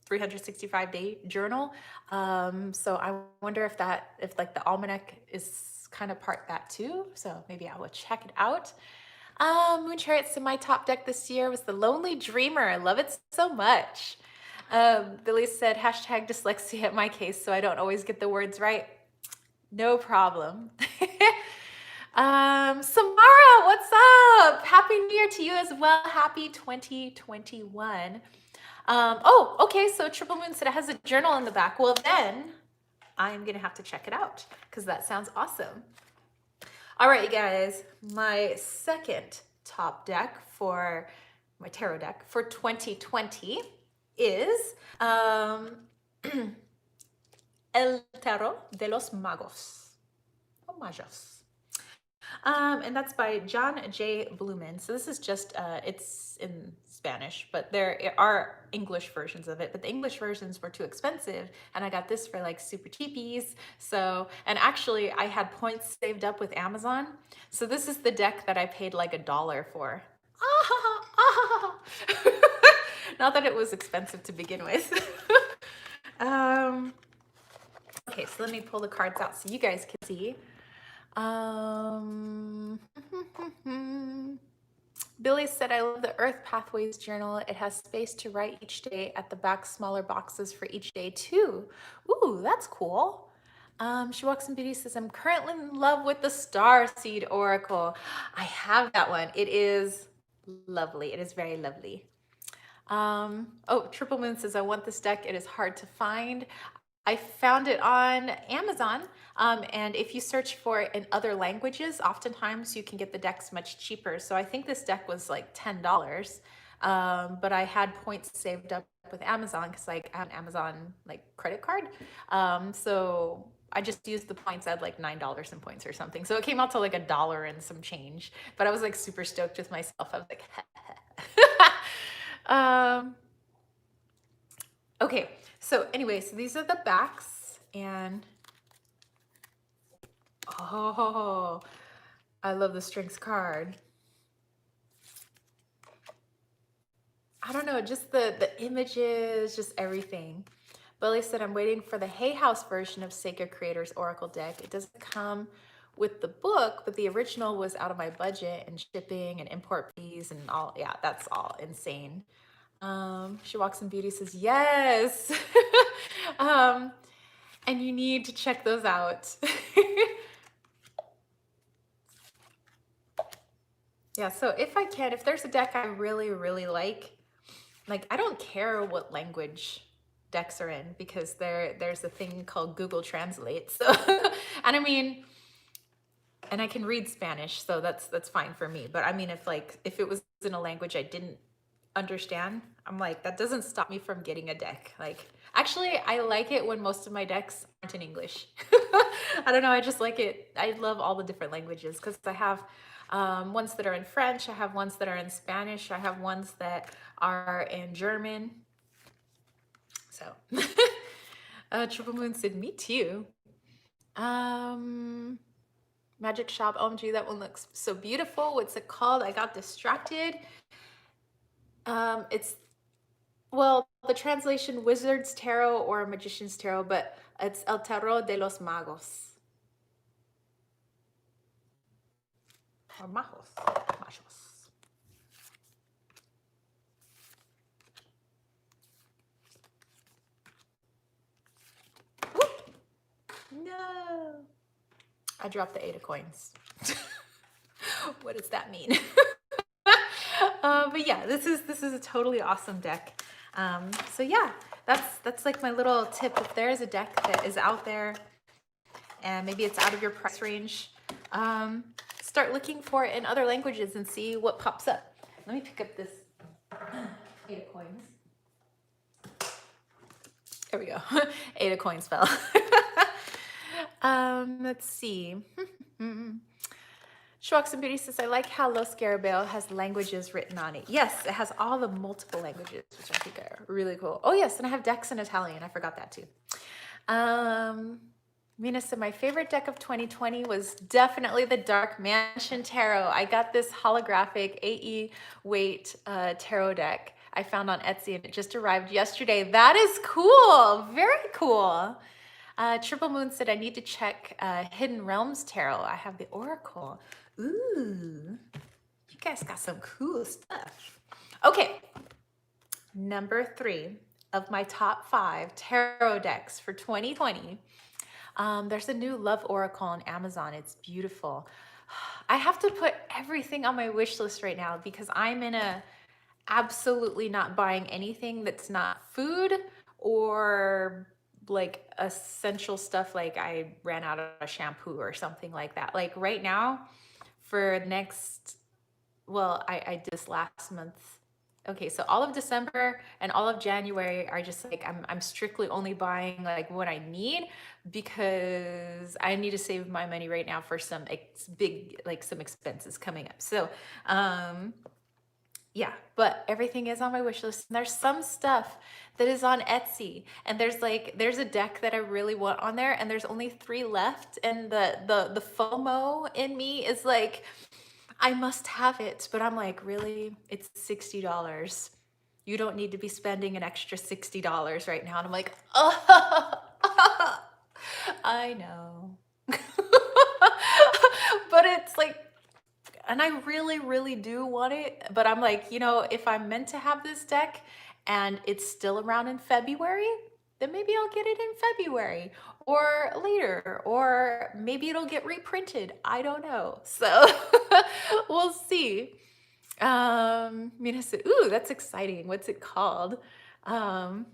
365-day journal. So I wonder if like the almanac is kind of part that too. So maybe I will check it out. Moon Chariots in my top deck this year was the Lonely Dreamer. I love it so much. Billy said, hashtag dyslexia in my case, so I don't always get the words right. No problem. Samara, what's up? Happy New Year to you as well. Happy 2021. Oh, okay, so Triple Moon said it has a journal in the back. Well, then I'm gonna have to check it out because that sounds awesome. All right, you guys, my second top deck for my tarot deck for 2020 is El Tarot de los Magos, or Magos. And that's by John J. Blumen. So this is just, it's in Spanish, but there are English versions of it, but the English versions were too expensive. And I got this for like super cheapies. So, and actually I had points saved up with Amazon. So this is the deck that I paid like $1 for. Not that it was expensive to begin with. Okay, so let me pull the cards out so you guys can see. Billy said, I love the Earth Pathways journal. It has space to write each day. At the back, smaller boxes for each day, too. Ooh, that's cool. She Walks in Beauty says, I'm currently in love with the Starseed Oracle. I have that one. It is lovely. It is very lovely. Oh, Triple Moon says, I want this deck. It is hard to find. I found it on Amazon. And if you search for it in other languages, oftentimes you can get the decks much cheaper. So I think this deck was like $10. But I had points saved up with Amazon because like I have an Amazon like credit card. So I just used the points. I had like $9 in points or something. So it came out to like $1 and some change. But I was like super stoked with myself. I was like, okay. So anyway, so these are the backs, and oh, I love the strings card. I don't know, just the images, just everything. Billy said, I'm waiting for the Hay House version of Sacred Creators Oracle deck. It doesn't come with the book, but the original was out of my budget and shipping and import fees and all. Yeah, that's all insane. She Walks in Beauty says, yes. And you need to check those out. Yeah, so if I can, if there's a deck I really, really like I don't care what language decks are in because there's a thing called Google Translate. So, and I mean, and I can read Spanish, so that's fine for me. But I mean, if it was in a language I didn't understand, I'm like, that doesn't stop me from getting a deck. Like, actually, I like it when most of my decks aren't in English. I don't know, I just like it. I love all the different languages because I have ones that are in French, I have ones that are in Spanish, I have ones that are in German. So, Triple Moon said, me too. Magic Shop, OMG, that one looks so beautiful. What's it called? I got distracted. It's, well, the translation Wizard's Tarot or Magician's Tarot, but it's El Tarot de los Magos. Or Majos. Majos. Whoop. No. I dropped the 8 of coins. What does that mean? But yeah, this is a totally awesome deck. So yeah, that's like my little tip. If there is a deck that is out there and maybe it's out of your price range, start looking for it in other languages and see what pops up. Let me pick up this 8 of coins. There we go. 8 of coins fell. Let's see. Schwaks and Beauty says, I like how Los Garabel has languages written on it. Yes, it has all the multiple languages, which I think are really cool. Oh yes, and I have decks in Italian. I forgot that too. Mina said, my favorite deck of 2020 was definitely the Dark Mansion Tarot. I got this holographic AE weight tarot deck I found on Etsy, and it just arrived yesterday. That is cool. Very cool. Triple Moon said, I need to check Hidden Realms Tarot. I have the Oracle. Ooh, you guys got some cool stuff. Okay, number 3 of my top 5 tarot decks for 2020. There's a new Love Oracle on Amazon. It's beautiful. I have to put everything on my wish list right now because I'm in a absolutely not buying anything that's not food or like essential stuff. Like I ran out of shampoo or something like that. Like right now for next, well, I did this last month. Okay, so all of December and all of January are just like, I'm strictly only buying like what I need because I need to save my money right now for some big, like some expenses coming up. So, yeah, but everything is on my wish list. And there's some stuff that is on Etsy, and there's a deck that I really want on there, and there's only 3 left, and the FOMO in me is like, I must have it, but I'm like, really? It's $60. You don't need to be spending an extra $60 right now. And I'm like, oh, I know. But it's like, and I really, really do want it, but I'm like, you know, if I'm meant to have this deck and it's still around in February, then maybe I'll get it in February or later, or maybe it'll get reprinted. I don't know. So we'll see. Mina said, ooh, that's exciting. What's it called? Um,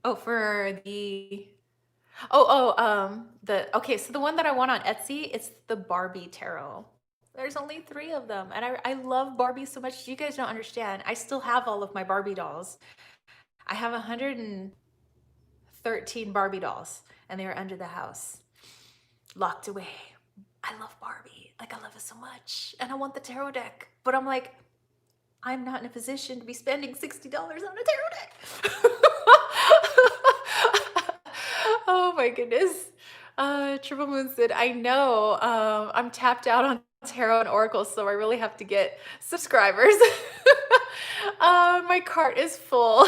oh, for the okay, so the one that I want on Etsy, it's the Barbie tarot. There's only 3 of them, and I love Barbie so much. You guys don't understand. I still have all of my Barbie dolls. I have 113 Barbie dolls, and they are under the house, locked away. I love Barbie. Like, I love it so much, and I want the tarot deck, but I'm like, I'm not in a position to be spending $60 on a tarot deck. Oh my goodness. Triple Moon said, I know, I'm tapped out on tarot and oracle, so I really have to get subscribers. My cart is full.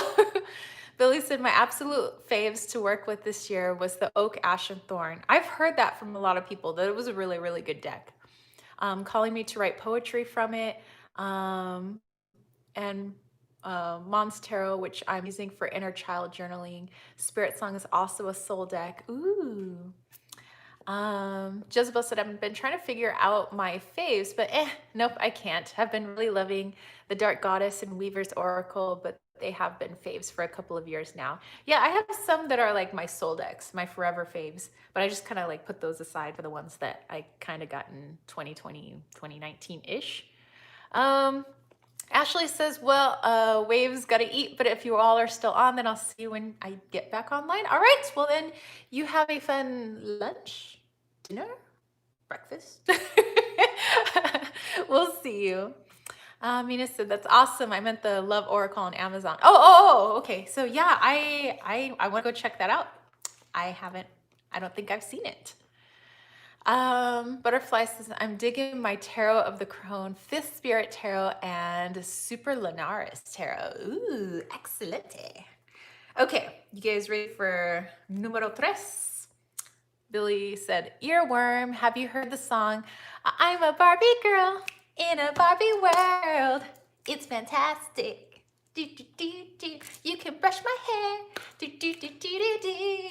Billy said, my absolute faves to work with this year was the Oak, Ash, and Thorn. I've heard that from a lot of people, that it was a really, really good deck. Calling me to write poetry from it. And Mom's Tarot, which I'm using for inner child journaling. Spirit Song is also a soul deck. Ooh. Jezebel said, I've been trying to figure out my faves, but nope, I can't. I've been really loving the Dark Goddess and Weaver's Oracle, but they have been faves for a couple of years now. Yeah, I have some that are like my soul decks, my forever faves, but I just kind of like put those aside for the ones that I kind of got in 2020, 2019-ish. Ashley says, well, Wave's got to eat, but if you all are still on, then I'll see you when I get back online. All right, well then you have a fun lunch, dinner, breakfast. We'll see you. Mina said, that's awesome. I meant the Love Oracle on Amazon. Oh, okay. So yeah, I want to go check that out. I don't think I've seen it. Butterfly says, I'm digging my Tarot of the Crone, 5th Spirit Tarot, and Super Lunaris Tarot. Ooh, excelente. Okay, you guys ready for numero 3? Billy said, earworm, have you heard the song, I'm a Barbie girl in a Barbie world. It's fantastic. Do, do, do, do. You can brush my hair. Do, do, do, do, do, do.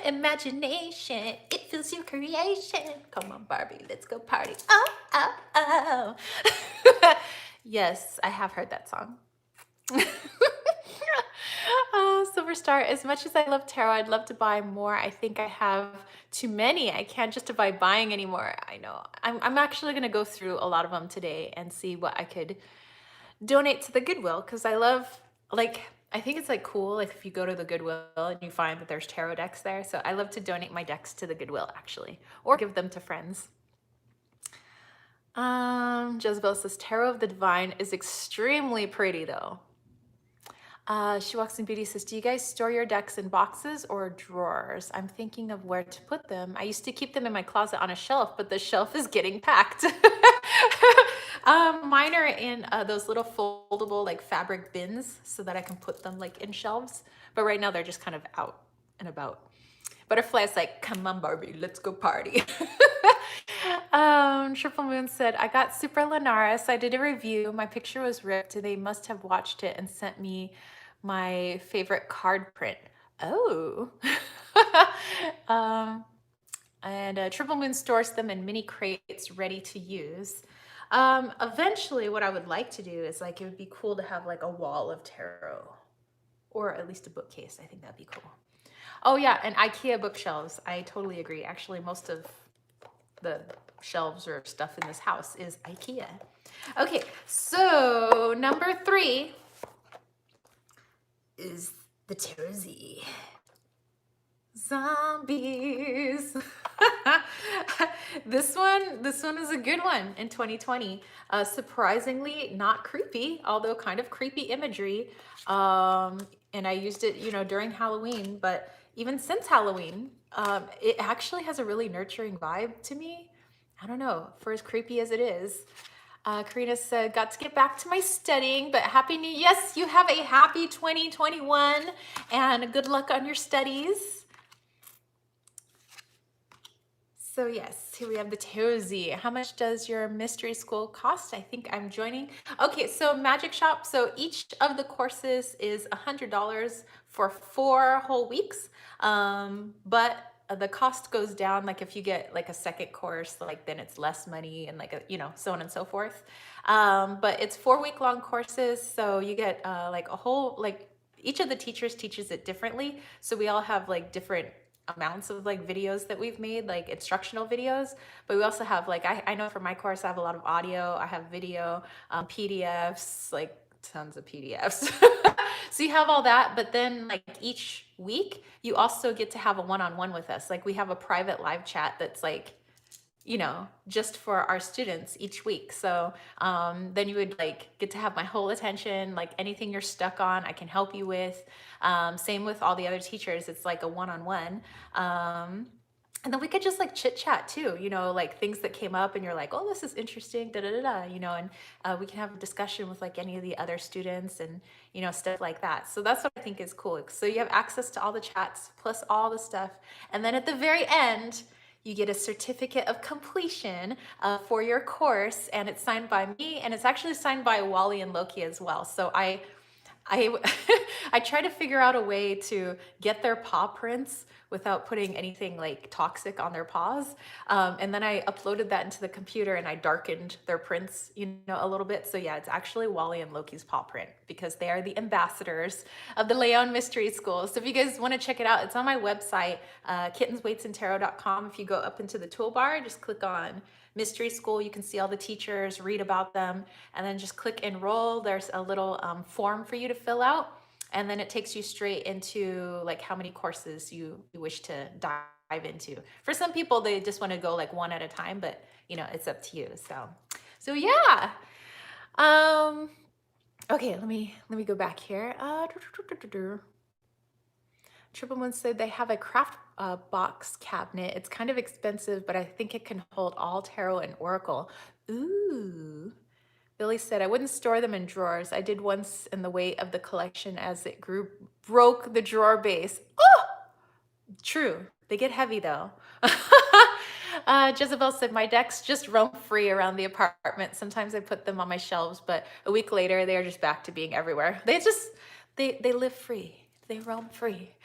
Imagination, it fills your creation. Come on, Barbie, let's go party. Oh. Yes, I have heard that song. Silver Star, as much as I love tarot, I'd love to buy more. I think I have too many. I can't justify buying anymore. I know. I'm actually going to go through a lot of them today and see what I could donate to the Goodwill, because I love, like, I think it's like cool, like if you go to the Goodwill and you find that there's tarot decks there. So I love to donate my decks to the Goodwill, actually, or give them to friends. Jezebel says, Tarot of the Divine is extremely pretty though. She Walks in Beauty says, do you guys store your decks in boxes or drawers? I'm thinking of where to put them. I used to keep them in my closet on a shelf, but the shelf is getting packed. Mine are in those little foldable like fabric bins so that I can put them like in shelves. But right now they're just kind of out and about. Butterfly's like, come on, Barbie, let's go party. Triple Moon said, I got Super Lunaris. I did a review. My picture was ripped. They must have watched it and sent me my favorite card print. Oh. And Triple Moon stores them in mini crates ready to use. Eventually what I would like to do is like, it would be cool to have like a wall of tarot, or at least a bookcase. I think that'd be cool. Oh yeah, and IKEA bookshelves. I totally agree. Actually, most of the shelves or stuff in this house is IKEA. Okay, so number 3 is the Tarot Z. Zombies. This one is a good one in 2020. Surprisingly not creepy, although kind of creepy imagery. And I used it, you know, during Halloween, but even since Halloween, it actually has a really nurturing vibe to me. I don't know, for as creepy as it is. Karina said, got to get back to my studying, but happy new, yes, you have a happy 2021 and good luck on your studies. So yes, here we have the Tozy. How much does your mystery school cost? I think I'm joining. Okay, so Magic Shop. So each of the courses is $100 for 4 whole weeks. But the cost goes down. Like if you get like a second course, like then it's less money and like so on and so forth. But it's 4 week long courses, so you get like a whole like each of the teachers teaches it differently. So we all have like different amounts of like videos that we've made, like instructional videos, but we also have like I know for my course I have a lot of audio, I have video, PDFs, like tons of PDFs. So you have all that, but then like each week you also get to have a one-on-one with us. Like we have a private live chat that's like just for our students each week. So then you would like get to have my whole attention, like anything you're stuck on, I can help you with. Same with all the other teachers. It's like a one-on-one. And then we could just like chit chat too, like things that came up and you're like, oh, this is interesting, da da da da, and we can have a discussion with like any of the other students and, stuff like that. So that's what I think is cool. So you have access to all the chats plus all the stuff. And then at the very end, you get a certificate of completion for your course, and it's signed by me, and it's actually signed by Wally and Loki as well. So I I try to figure out a way to get their paw prints without putting anything like toxic on their paws. And then I uploaded that into the computer and I darkened their prints, a little bit. So yeah, it's actually Wally and Loki's paw print because they are the ambassadors of the Leon Mystery School. So if you guys want to check it out, it's on my website, kittensweightsandtarot.com. If you go up into the toolbar, just click on Mystery School. You can see all the teachers, read about them, and then just click enroll. There's a little form for you to fill out, and then it takes you straight into like how many courses you wish to dive into. For some people, they just want to go like one at a time, but it's up to you. So yeah. Okay, let me go back here. Triple Moon said they have a craft box cabinet. It's kind of expensive, but I think it can hold all tarot and oracle. Ooh. Billy said, I wouldn't store them in drawers. I did once, and the weight of the collection as it grew broke the drawer base. Oh, true. They get heavy though. Jezebel said, my decks just roam free around the apartment. Sometimes I put them on my shelves, but a week later, they are just back to being everywhere. They live free. They roam free.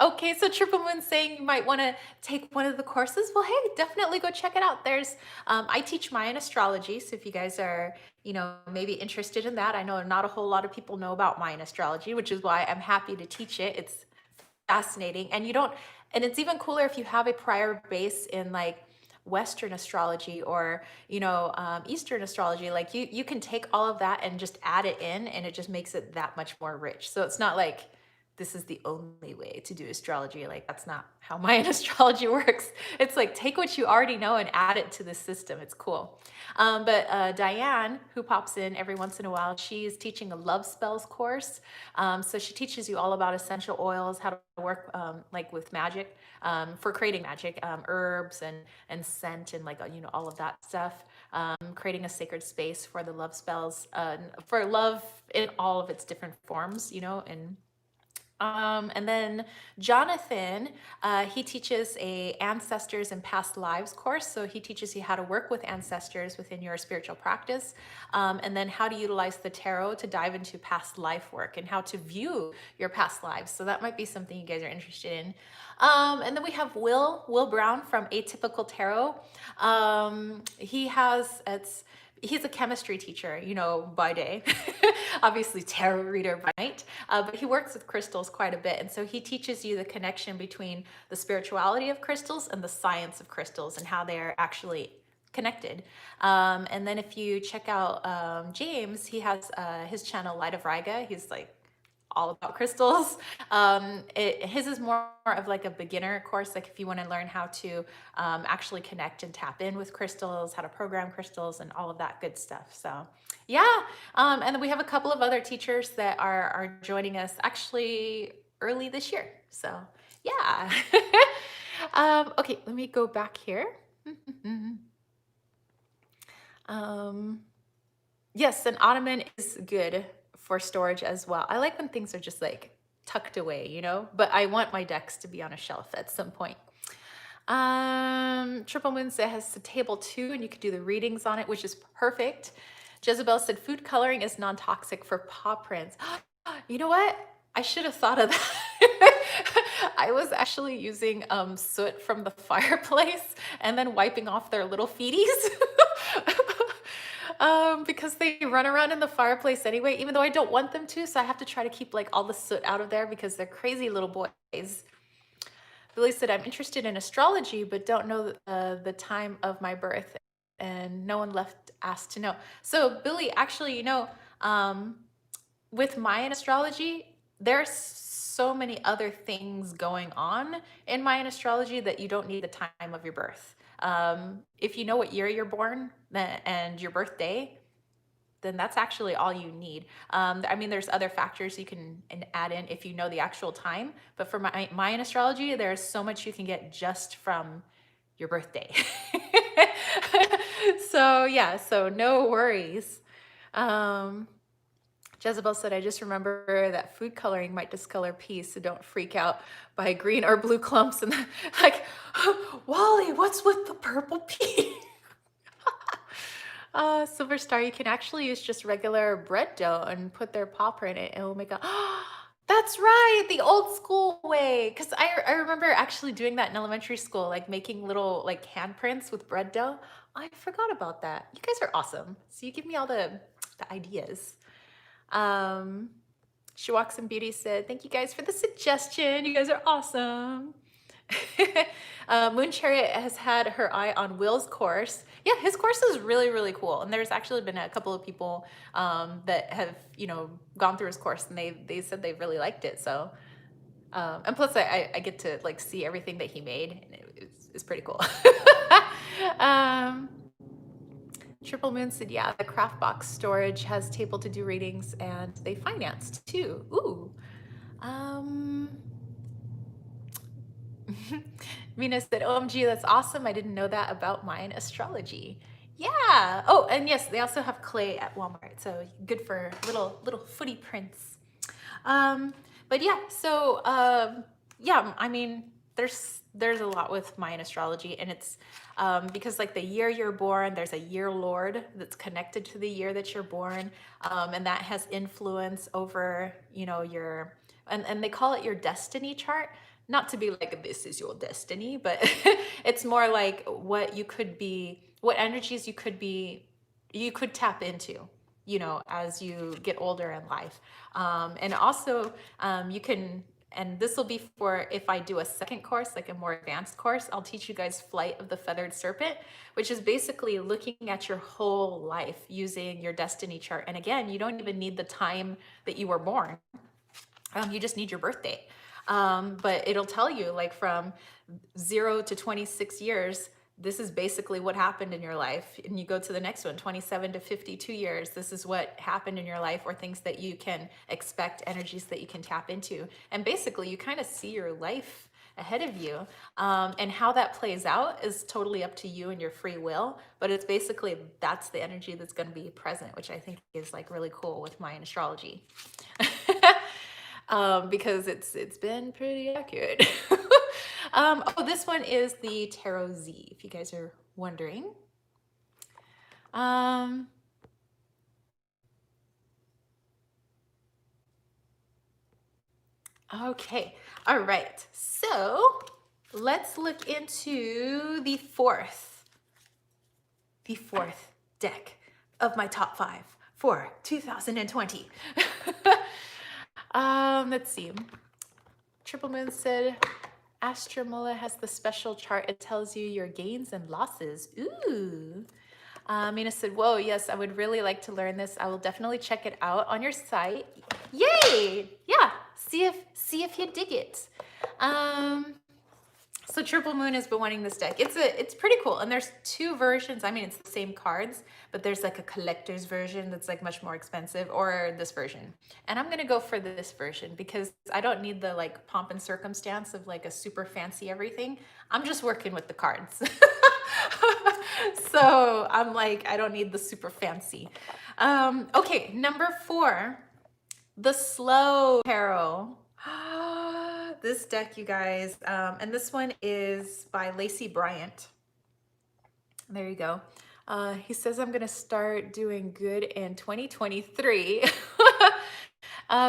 Okay, so Triple Moon saying you might want to take one of the courses. Well, hey, definitely go check it out. There's, I teach Mayan astrology, so if you guys are, maybe interested in that, I know not a whole lot of people know about Mayan astrology, which is why I'm happy to teach it. It's fascinating, and it's even cooler if you have a prior base in like Western astrology or Eastern astrology. Like you can take all of that and just add it in, and it just makes it that much more rich. So it's not like this is the only way to do astrology. Like that's not how Mayan astrology works. It's like take what you already know and add it to the system. It's cool. But Diane, who pops in every once in a while, she's teaching a love spells course. So she teaches you all about essential oils, how to work like with magic, for creating magic, herbs and scent and like all of that stuff. Creating a sacred space for the love spells, for love in all of its different forms, and then Jonathan, he teaches a ancestors and past lives course. So he teaches you how to work with ancestors within your spiritual practice, and then how to utilize the tarot to dive into past life work and how to view your past lives. So that might be something you guys are interested in. And then we have Will Brown from Atypical Tarot. He's a chemistry teacher, by day, obviously tarot reader by night, but he works with crystals quite a bit. And so he teaches you the connection between the spirituality of crystals and the science of crystals and how they are actually connected. And then if you check out James, he has his channel Light of Riga. He's like all about crystals. His is more of like a beginner course, like if you want to learn how to actually connect and tap in with crystals, how to program crystals and all of that good stuff. So yeah, and then we have a couple of other teachers that are joining us actually early this year. So yeah. Okay, let me go back here. Yes, an ottoman is good for storage as well. I like when things are just like tucked away, you know, but I want my decks to be on a shelf at some point. Triple Moon said has the table too, and you could do the readings on it, which is perfect. Jezebel said food coloring is non-toxic for paw prints. You know what? I should have thought of that. I was actually using soot from the fireplace and then wiping off their little feeties. Because they run around in the fireplace anyway, even though I don't want them to, so I have to try to keep like all the soot out of there because they're crazy little boys. Billy said, I'm interested in astrology, but don't know the time of my birth, and no one left asked to know. So Billy, actually, you know, with Mayan astrology, there's so many other things going on in Mayan astrology that you don't need the time of your birth. If you know what year you're born and your birthday, then that's actually all you need. I mean, there's other factors you can add in if you know the actual time, but for Mayan astrology, there's so much you can get just from your birthday. So yeah, so no worries. Jezebel said, I just remember that food coloring might discolor peas, so don't freak out by green or blue clumps. And like, Wally, what's with the purple pea? Silver Star, you can actually use just regular bread dough and put their paw print in it. It will make a, that's right, the old school way. Because I remember actually doing that in elementary school, like making little like handprints with bread dough. I forgot about that. You guys are awesome. So you give me all the ideas. She Walks in Beauty said, thank you guys for the suggestion. You guys are awesome. Moon Chariot has had her eye on Will's course. Yeah, his course is really, really cool. And there's actually been a couple of people that have, you know, gone through his course, and they said they really liked it. So, and plus I get to like see everything that he made, and it's pretty cool. Triple Moon said, yeah, the craft box storage has table to do readings, and they financed too. Ooh. Mina said, OMG, that's awesome. I didn't know that about Mayan astrology. Yeah. Oh, and yes, they also have clay at Walmart. So good for little footy prints. But yeah, so yeah, I mean, there's a lot with Mayan astrology, and it's because like the year you're born, there's a year lord that's connected to the year that you're born, and that has influence over, you know, your, and they call it your destiny chart. Not to be like, this is your destiny, but it's more like what you could be, what energies you could tap into, you know, as you get older in life. And also you can, and this will be for if I do a second course, like a more advanced course, I'll teach you guys Flight of the Feathered Serpent, which is basically looking at your whole life using your destiny chart. And again, you don't even need the time that you were born. You just need your birthday. But it'll tell you like from 0 to 26 years, this is basically what happened in your life. And you go to the next one, 27 to 52 years, this is what happened in your life, or things that you can expect, energies that you can tap into. And basically you kind of see your life ahead of you. And how that plays out is totally up to you and your free will. But it's basically, that's the energy that's going to be present, which I think is like really cool with Mayan astrology. Because it's been pretty accurate. Oh, this one is the Tarot Z, if you guys are wondering. Okay, all right. So let's look into the fourth deck of my top 5 for 2020. Let's see. Triple Moon said, Astromola has the special chart. It tells you your gains and losses. Ooh. Mina said, whoa, yes, I would really like to learn this. I will definitely check it out on your site. Yay! Yeah, see if you dig it. So Triple Moon has been wanting this deck. It's pretty cool. And there's 2 versions. I mean, it's the same cards, but there's like a collector's version that's like much more expensive, or this version. And I'm gonna go for this version because I don't need the like pomp and circumstance of like a super fancy everything. I'm just working with the cards. So I'm like, I don't need the super fancy. Okay, number 4, the Slow Tarot. this deck, you guys, and this one is by Lacey Bryant. There you go. He says I'm gonna start doing good in 2023.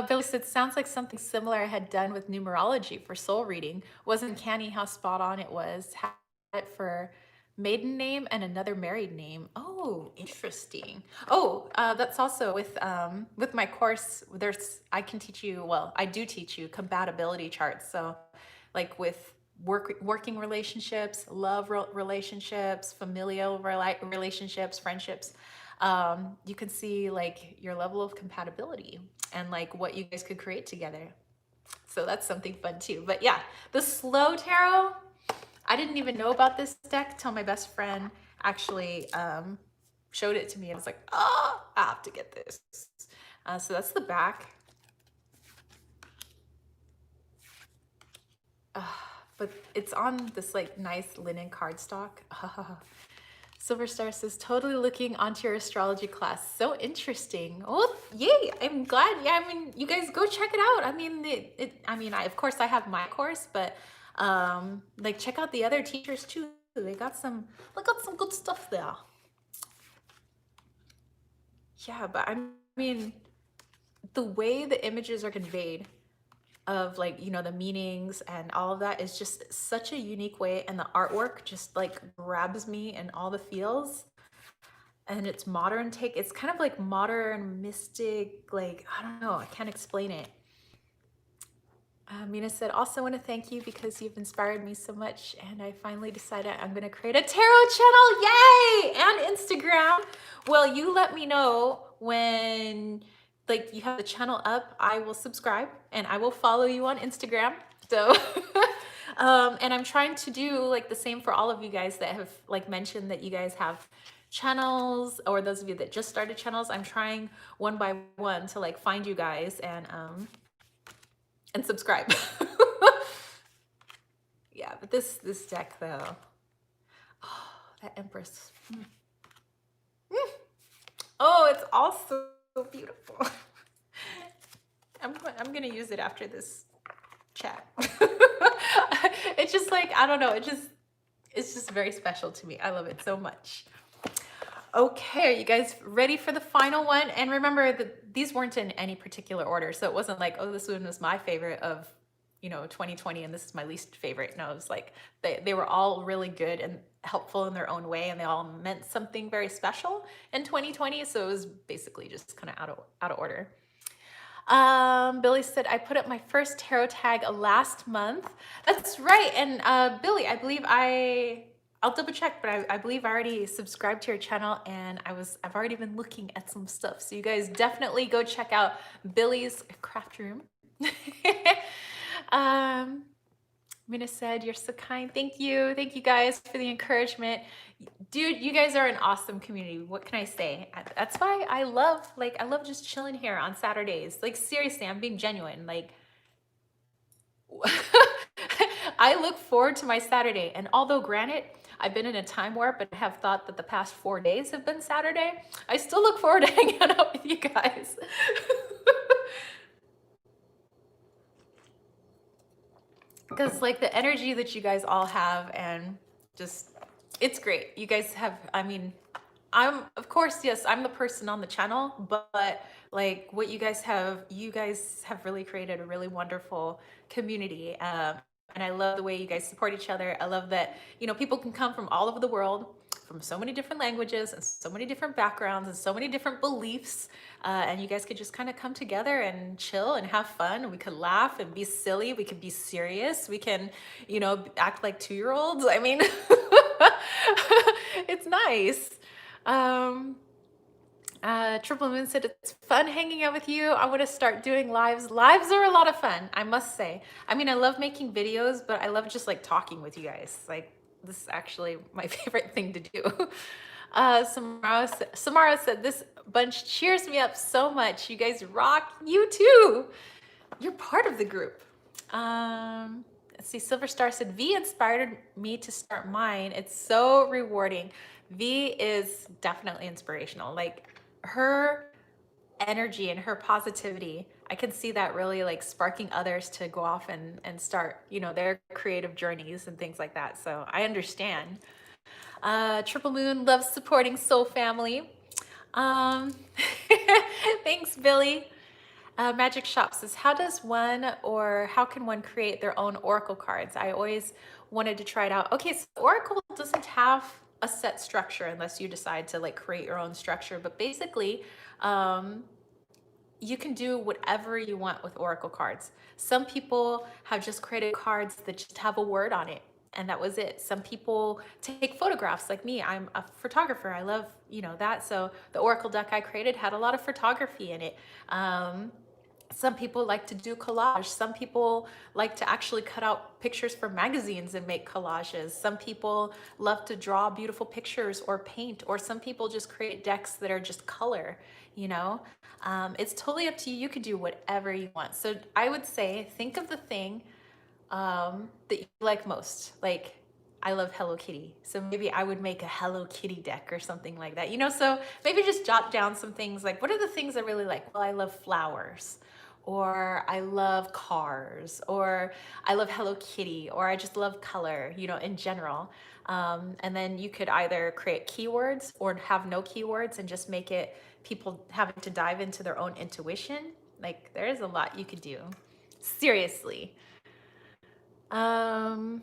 Billy said, sounds like something similar I had done with numerology for soul reading. Wasn't canny how spot on it was. Had it for maiden name and another married name. Oh, interesting. Oh, that's also with my course. I can teach you. Well, I do teach you compatibility charts. So, like with working relationships, love relationships, familial relationships, friendships. You can see like your level of compatibility and like what you guys could create together. So that's something fun too. But yeah, the slow tarot, I didn't even know about this deck till my best friend actually showed it to me. I was like, oh, I have to get this. So that's the back. But it's on this like nice linen cardstock. Silver Star says, totally looking onto your astrology class. So interesting. Oh, yay. I'm glad. Yeah, I mean, you guys go check it out. I mean, of course I have my course, but like check out the other teachers too. They got some good stuff there. Yeah, but I mean, the way the images are conveyed of like, you know, the meanings and all of that is just such a unique way, and the artwork just like grabs me and all the feels, and it's modern take. It's kind of like modern mystic, like I don't know, I can't explain it. Mina said, also want to thank you because you've inspired me so much, and I finally decided I'm going to create a tarot channel. Yay! And Instagram. Well, you let me know when like you have the channel up. I will subscribe and I will follow you on Instagram. So and I'm trying to do like the same for all of you guys that have like mentioned that you guys have channels, or those of you that just started channels. I'm trying one by one to like find you guys and subscribe. Yeah, but this deck though, oh, that Empress. Oh, it's also so beautiful. I'm gonna use it after this chat. It's just like, I don't know, it's just very special to me. I love it so much. Okay, are you guys ready for the final one? And remember that these weren't in any particular order, so it wasn't like, oh, this one was my favorite of, you know, 2020 and this is my least favorite. No, it was like they were all really good and helpful in their own way, and they all meant something very special in 2020. So it was basically just kind of out of order. Billy said, I put up my first tarot tag last month. That's right. And Billy, I believe I'll double check, but I believe I already subscribed to your channel, and I've already been looking at some stuff. So you guys definitely go check out Billy's craft room. Mina said, you're so kind. Thank you. Thank you guys for the encouragement. Dude, you guys are an awesome community. What can I say? That's why I love just chilling here on Saturdays. Like seriously, I'm being genuine. Like I look forward to my Saturday. And although granted, I've been in a time warp and have thought that the past 4 days have been Saturday, I still look forward to hanging out with you guys. Because like the energy that you guys all have, and just, it's great. You guys have, I mean, of course, yes, I'm the person on the channel, but like what you guys have really created a really wonderful community. And I love the way you guys support each other. I love that, you know, people can come from all over the world, from so many different languages and so many different backgrounds and so many different beliefs. And you guys could just kind of come together and chill and have fun. We could laugh and be silly. We could be serious. We can, you know, act like 2-year-olds. I mean, it's nice. Triple Moon said, it's fun hanging out with you. I want to start doing lives. Lives are a lot of fun, I must say. I mean, I love making videos, but I love just like talking with you guys. Like, this is actually my favorite thing to do. Samara said, this bunch cheers me up so much. You guys rock. You too. You're part of the group. Let's see, Silver Star said, V inspired me to start mine. It's so rewarding. V is definitely inspirational. Like her energy and her positivity I can see that really like sparking others to go off and start, you know, their creative journeys and things like that. So I understand. Triple Moon loves supporting Soul Family. Um, thanks, Billy. Magic Shop says, how does one or how can one create their own Oracle cards? I always wanted to try it out. Okay, so Oracle doesn't have a set structure unless you decide to like create your own structure. But basically, you can do whatever you want with Oracle cards. Some people have just created cards that just have a word on it, and that was it. Some people take photographs like me. I'm a photographer. I love, you know, that. So the Oracle deck I created had a lot of photography in it. Some people like to do collage. Some people like to actually cut out pictures for magazines and make collages. Some people love to draw beautiful pictures or paint, or some people just create decks that are just color, you know? It's totally up to you. You can do whatever you want. So I would say, think of the thing that you like most. Like, I love Hello Kitty. So maybe I would make a Hello Kitty deck or something like that. You know, so maybe just jot down some things like, what are the things I really like? Well, I love flowers, or I love cars, or I love Hello Kitty, or I just love color, you know, in general. And then you could either create keywords or have no keywords and just make it people having to dive into their own intuition. Like, there's a lot you could do. Seriously. Um,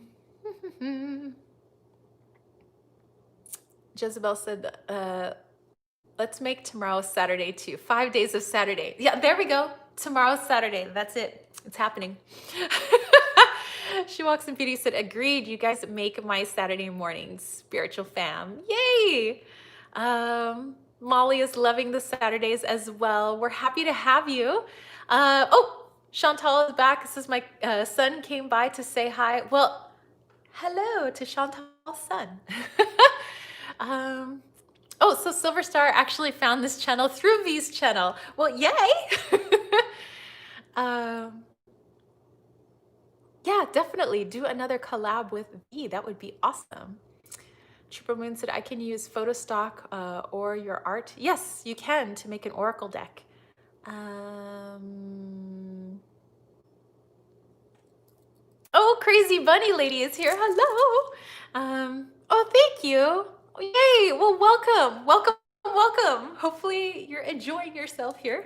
Jezebel said, let's make tomorrow Saturday too. 5 days of Saturday. Yeah, there we go. Tomorrow's Saturday. That's it. It's happening. She Walks in Beauty said, agreed. You guys make my Saturday mornings spiritual fam. Yay. Molly is loving the Saturdays as well. We're happy to have you. Oh, Chantal is back. It says my son came by to say hi. Well, hello to Chantal's son. Oh, so Silver Star actually found this channel through V's channel. Well, yay! Yeah, definitely do another collab with V. That would be awesome. Trooper Moon said, I can use photo stock or your art. Yes, you can to make an Oracle deck. Oh, Crazy Bunny Lady is here. Hello. Oh, thank you. Yay. Well, welcome. Welcome. Welcome. Hopefully you're enjoying yourself here.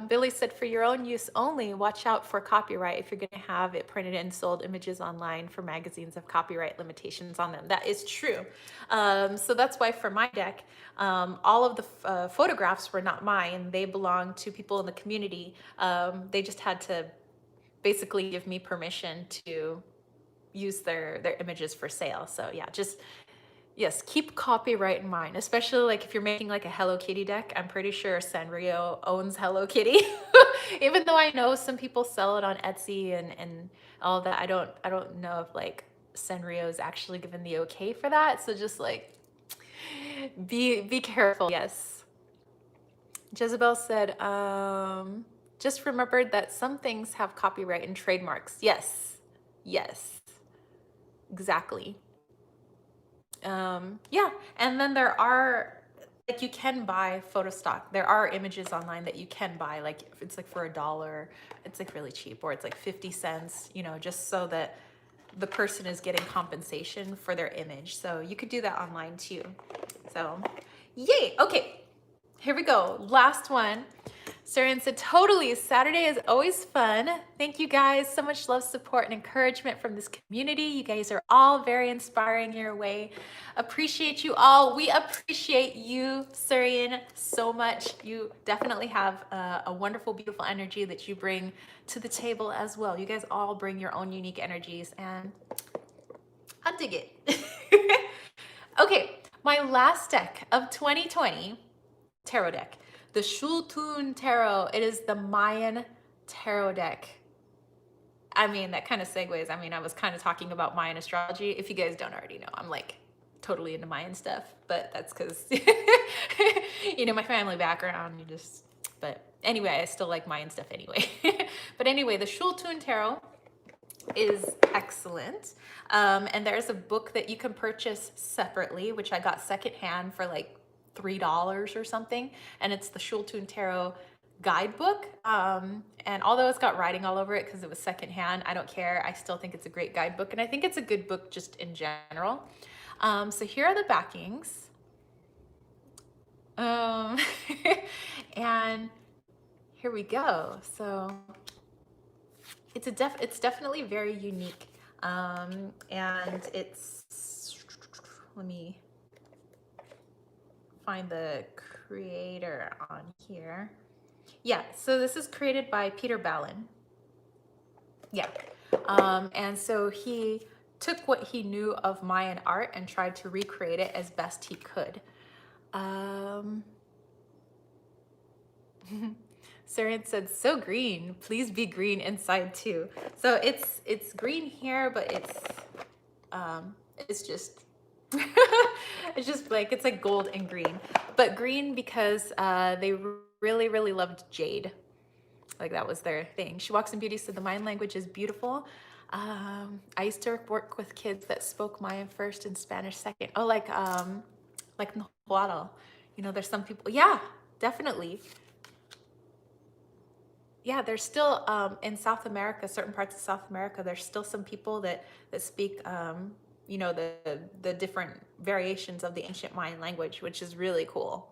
Billy said, for your own use only, watch out for copyright if you're going to have it printed and sold images online for magazines of copyright limitations on them. That is true. So that's why for my deck, all of the photographs were not mine. They belong to people in the community. They just had to basically give me permission to use their images for sale. So yeah, just yes, keep copyright in mind, especially like if you're making like a Hello Kitty deck. I'm pretty sure Sanrio owns Hello Kitty. Even though I know some people sell it on Etsy and all that, I don't know if like Sanrio is actually given the okay for that. So just like be careful. Yes. Jezebel said, just remembered that some things have copyright and trademarks. Yes. Yes. Exactly. Yeah, and then there are like you can buy photo stock. There are images online that you can buy, like if it's like for $1, it's like really cheap, or it's like 50 cents, you know, just so that the person is getting compensation for their image. So you could do that online too. So yay. Okay, here we go. Last one. Sarian said, totally. Saturday is always fun. Thank you guys. So much love, support, and encouragement from this community. You guys are all very inspiring your way. Appreciate you all. We appreciate you, Sarian, so much. You definitely have a wonderful, beautiful energy that you bring to the table as well. You guys all bring your own unique energies, and I dig it. Okay, my last deck of 2020 tarot deck. The Shultun Tarot. It is the Mayan tarot deck. I mean, that kind of segues. I mean, I was kind of talking about Mayan astrology. If you guys don't already know, I'm like totally into Mayan stuff, but that's because, you know, my family background, but anyway, I still like Mayan stuff anyway. But anyway, the Shultun Tarot is excellent. And there's a book that you can purchase separately, which I got secondhand for like $3 or something, and it's the Shultun Tarot guidebook. And although it's got writing all over it because it was secondhand, I don't care. I still think it's a great guidebook, and I think it's a good book just in general. So here are the backings. And here we go. So it's definitely very unique. And let me find the creator on here. Yeah, so this is created by Peter Ballin. Yeah. And so he took what he knew of Mayan art and tried to recreate it as best he could. Saren said, so green, please be green inside too. So it's green here, but it's just it's just like, it's like gold and green, but green because they really loved jade. Like that was their thing. She Walks in Beauty said the Mayan language is beautiful. I used to work with kids that spoke Mayan first and Spanish second. Oh, like Nahuatl. You know, there's some people. Yeah, definitely. Yeah, there's still in South America, certain parts of South America, there's still some people that speak, you know, the different variations of the ancient Mayan language, which is really cool.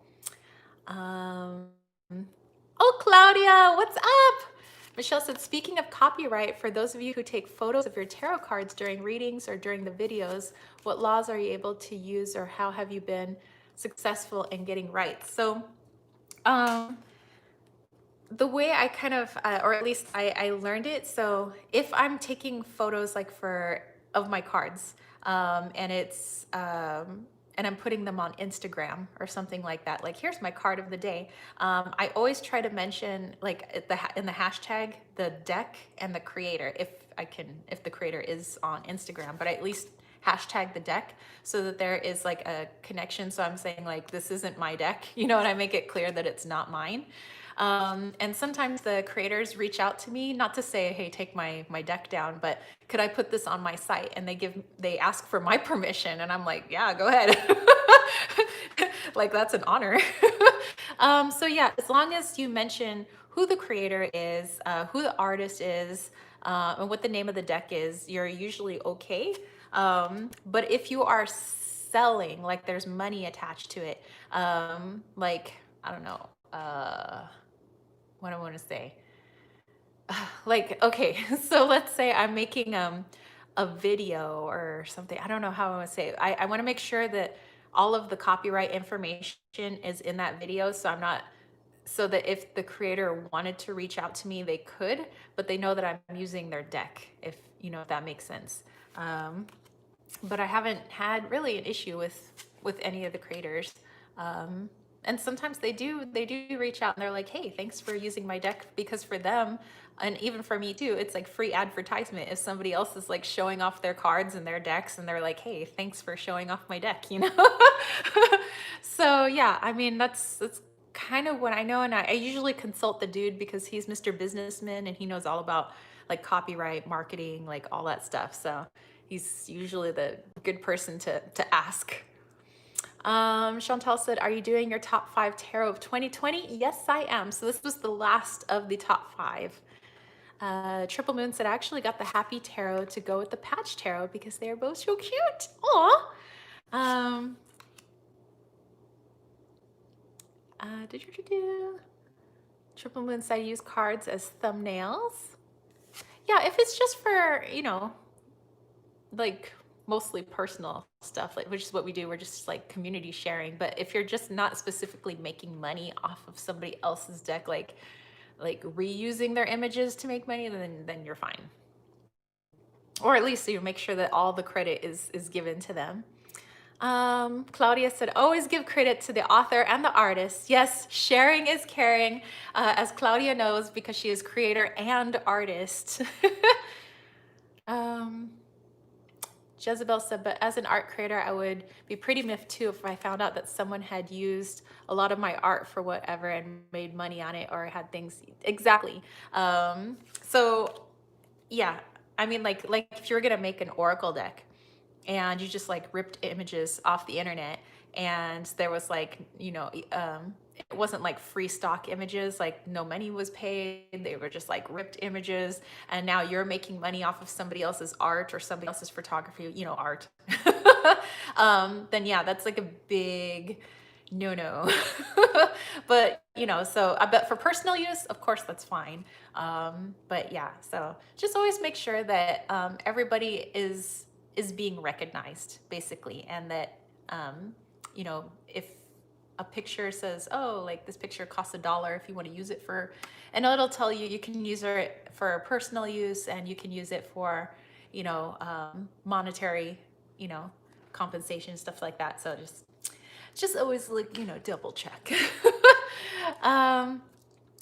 Oh, Claudia, what's up? Michelle said, speaking of copyright, for those of you who take photos of your tarot cards during readings or during the videos, what laws are you able to use, or how have you been successful in getting rights? So, the way I kind of, or at least I learned it. So if I'm taking photos like of my cards, and it's, and I'm putting them on Instagram or something like that, like here's my card of the day. I always try to mention like in the hashtag, the deck and the creator, if the creator is on Instagram, but I at least hashtag the deck so that there is like a connection. So I'm saying like, this isn't my deck, you know, and I make it clear that it's not mine. And sometimes the creators reach out to me, not to say, hey, take my deck down, but could I put this on my site? And they ask for my permission, and I'm like, yeah, go ahead. Like that's an honor. So yeah, as long as you mention who the creator is, who the artist is, and what the name of the deck is, you're usually okay. But if you are selling, like there's money attached to it, like, I don't know, what I want to say. Like, okay, so let's say I'm making a video or something. I don't know how I want to say it. I want to make sure that all of the copyright information is in that video, so so that if the creator wanted to reach out to me, they could, but they know that I'm using their deck, if you know, if that makes sense. But I haven't had really an issue with any of the creators. And sometimes they do reach out and they're like, hey, thanks for using my deck, because for them, and even for me too, it's like free advertisement if somebody else is like showing off their cards and their decks and they're like, hey, thanks for showing off my deck, you know. So yeah, I mean, that's kind of what I know. And I usually consult the dude because he's Mr. Businessman and he knows all about like copyright, marketing, like all that stuff. So he's usually the good person to ask. Chantal said, are you doing your top 5 tarot of 2020? Yes, I am. So this was the last of the top 5. Triple Moon said, I actually got the Happy Tarot to go with the Patch Tarot because they are both so cute. Aw. Triple Moon said, I use cards as thumbnails. Yeah, if it's just for, you know, like mostly personal stuff, like, which is what we do. We're just like community sharing. But if you're just not specifically making money off of somebody else's deck, like reusing their images to make money, then you're fine. Or at least you make sure that all the credit is given to them. Claudia said, always give credit to the author and the artist. Yes, sharing is caring, as Claudia knows, because she is creator and artist. Jezebel said, but as an art creator, I would be pretty miffed too if I found out that someone had used a lot of my art for whatever and made money on it or had things. Exactly. So yeah, I mean, like if you're gonna make an oracle deck and you just like ripped images off the internet and there was like, you know, it wasn't like free stock images, like no money was paid. They were just like ripped images. And now you're making money off of somebody else's art or somebody else's photography, you know, art. Then yeah, that's like a big no. But you know, so I bet for personal use, of course, that's fine. But yeah, so just always make sure that everybody is being recognized, basically, and that you know, if a picture says, oh, like this picture costs $1 if you want to use it for, and it'll tell you you can use it for personal use and you can use it for, you know, monetary, you know, compensation, stuff like that. So just always like, you know, double check.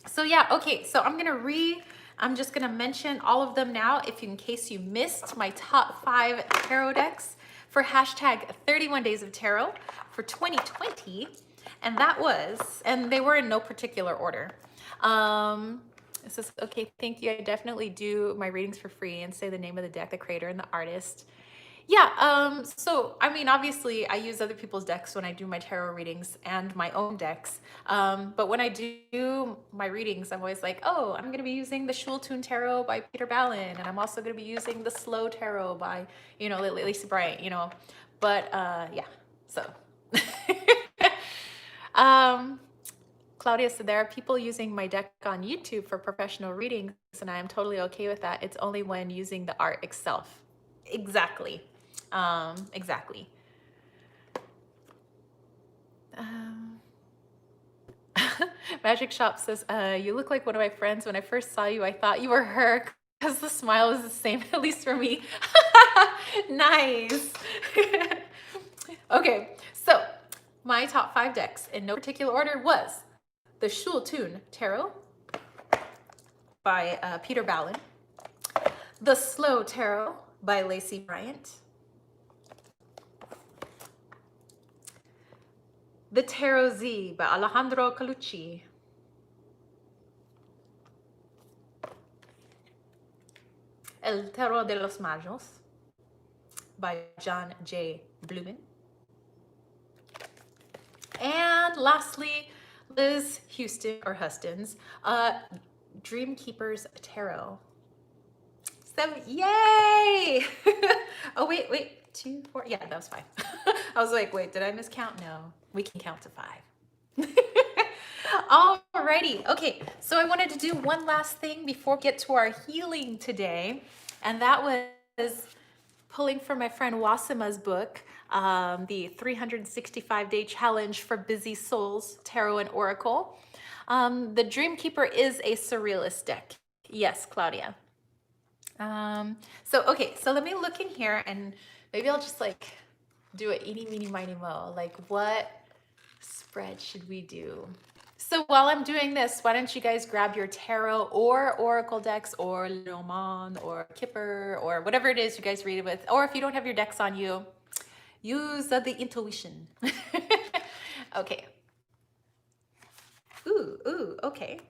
So yeah, okay, so I'm just gonna mention all of them now if in case you missed my top 5 tarot decks for hashtag 31 Days of Tarot for 2020. And that was, and they were in no particular order. It says, okay, thank you. I definitely do my readings for free and say the name of the deck, the creator, and the artist. Yeah, so I mean, obviously I use other people's decks when I do my tarot readings and my own decks. But when I do my readings, I'm always like, oh, I'm gonna be using the Shultun Tarot by Peter Ballin, and I'm also gonna be using the Slow Tarot by, you know, Lisa Bryant, you know. But yeah, so. Claudia said there are people using my deck on YouTube for professional readings, and I am totally okay with that. It's only when using the art itself. Exactly. Exactly. Magic Shop says, you look like one of my friends. When I first saw you, I thought you were her because the smile is the same, at least for me. Nice. Okay, so my top 5 decks in no particular order was the Shultun Tarot by Peter Ballin, the Slow Tarot by Lacey Bryant, the Tarot Z by Alejandro Colucci, El Tarot de los Majos by John J. Blumen, and lastly, Liz Huston's Dreamkeeper's Tarot. So, yay! Oh, wait, 2, 4, yeah, that was 5. I was like, wait, did I miscount? No, we can count to 5. Alrighty, okay, so I wanted to do one last thing before we get to our healing today, and that was pulling from my friend Ouassima's book, the 365-day challenge for busy souls, tarot and oracle. The Dreamkeeper is a surrealist deck. Yes, Claudia. So, okay, so let me look in here and maybe I'll just like do a eeny, meeny, miny, mo. Like what spread should we do? So while I'm doing this, why don't you guys grab your tarot or oracle decks or Lenormand or Kipper or whatever it is you guys read it with. Or if you don't have your decks on you, use the intuition. Okay. Ooh, okay.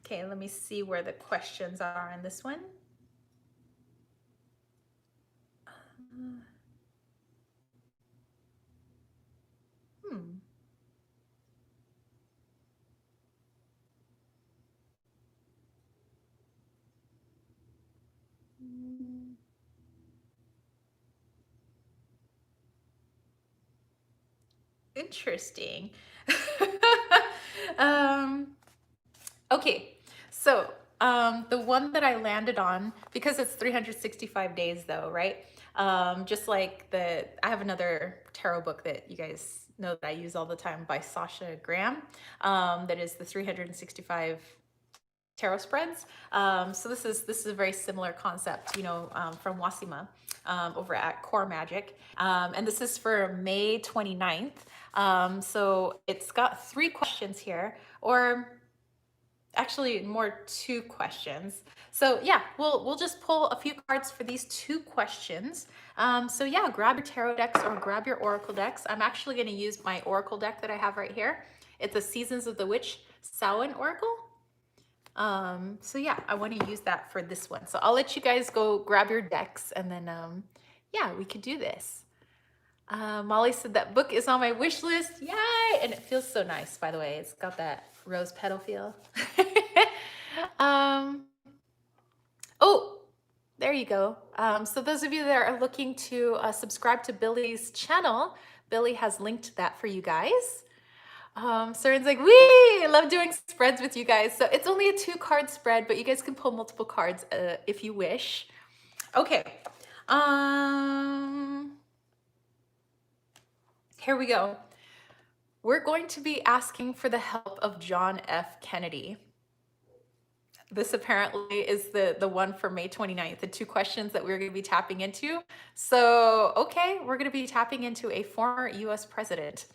Okay, let me see where the questions are on this one. Interesting. Okay, so the one that I landed on, because it's 365 days though, right? Just like I have another tarot book that you guys know that I use all the time by Sasha Graham, that is the 365 tarot spreads. So this is a very similar concept, you know, from Ouassima over at Core Magic. And this is for May 29th. So it's got 3 questions here, or actually more 2 questions. So yeah, we'll just pull a few cards for these 2 questions. So yeah, grab your tarot decks or grab your oracle decks. I'm actually going to use my oracle deck that I have right here. It's a Seasons of the Witch Samhain Oracle. So yeah, I want to use that for this one. So I'll let you guys go grab your decks and then yeah, we could do this. Molly said that book is on my wish list. Yay! And it feels so nice, by the way. It's got that rose petal feel. um, oh, there you go. So those of you that are looking to subscribe to Billy's channel, Billy has linked that for you guys. Soren's like, wee, I love doing spreads with you guys. So it's only a 2-card spread, but you guys can pull multiple cards if you wish. Okay. Here we go. We're going to be asking for the help of John F. Kennedy. This apparently is the one for May 29th, the 2 questions that we're going to be tapping into. So, okay, we're going to be tapping into a former US president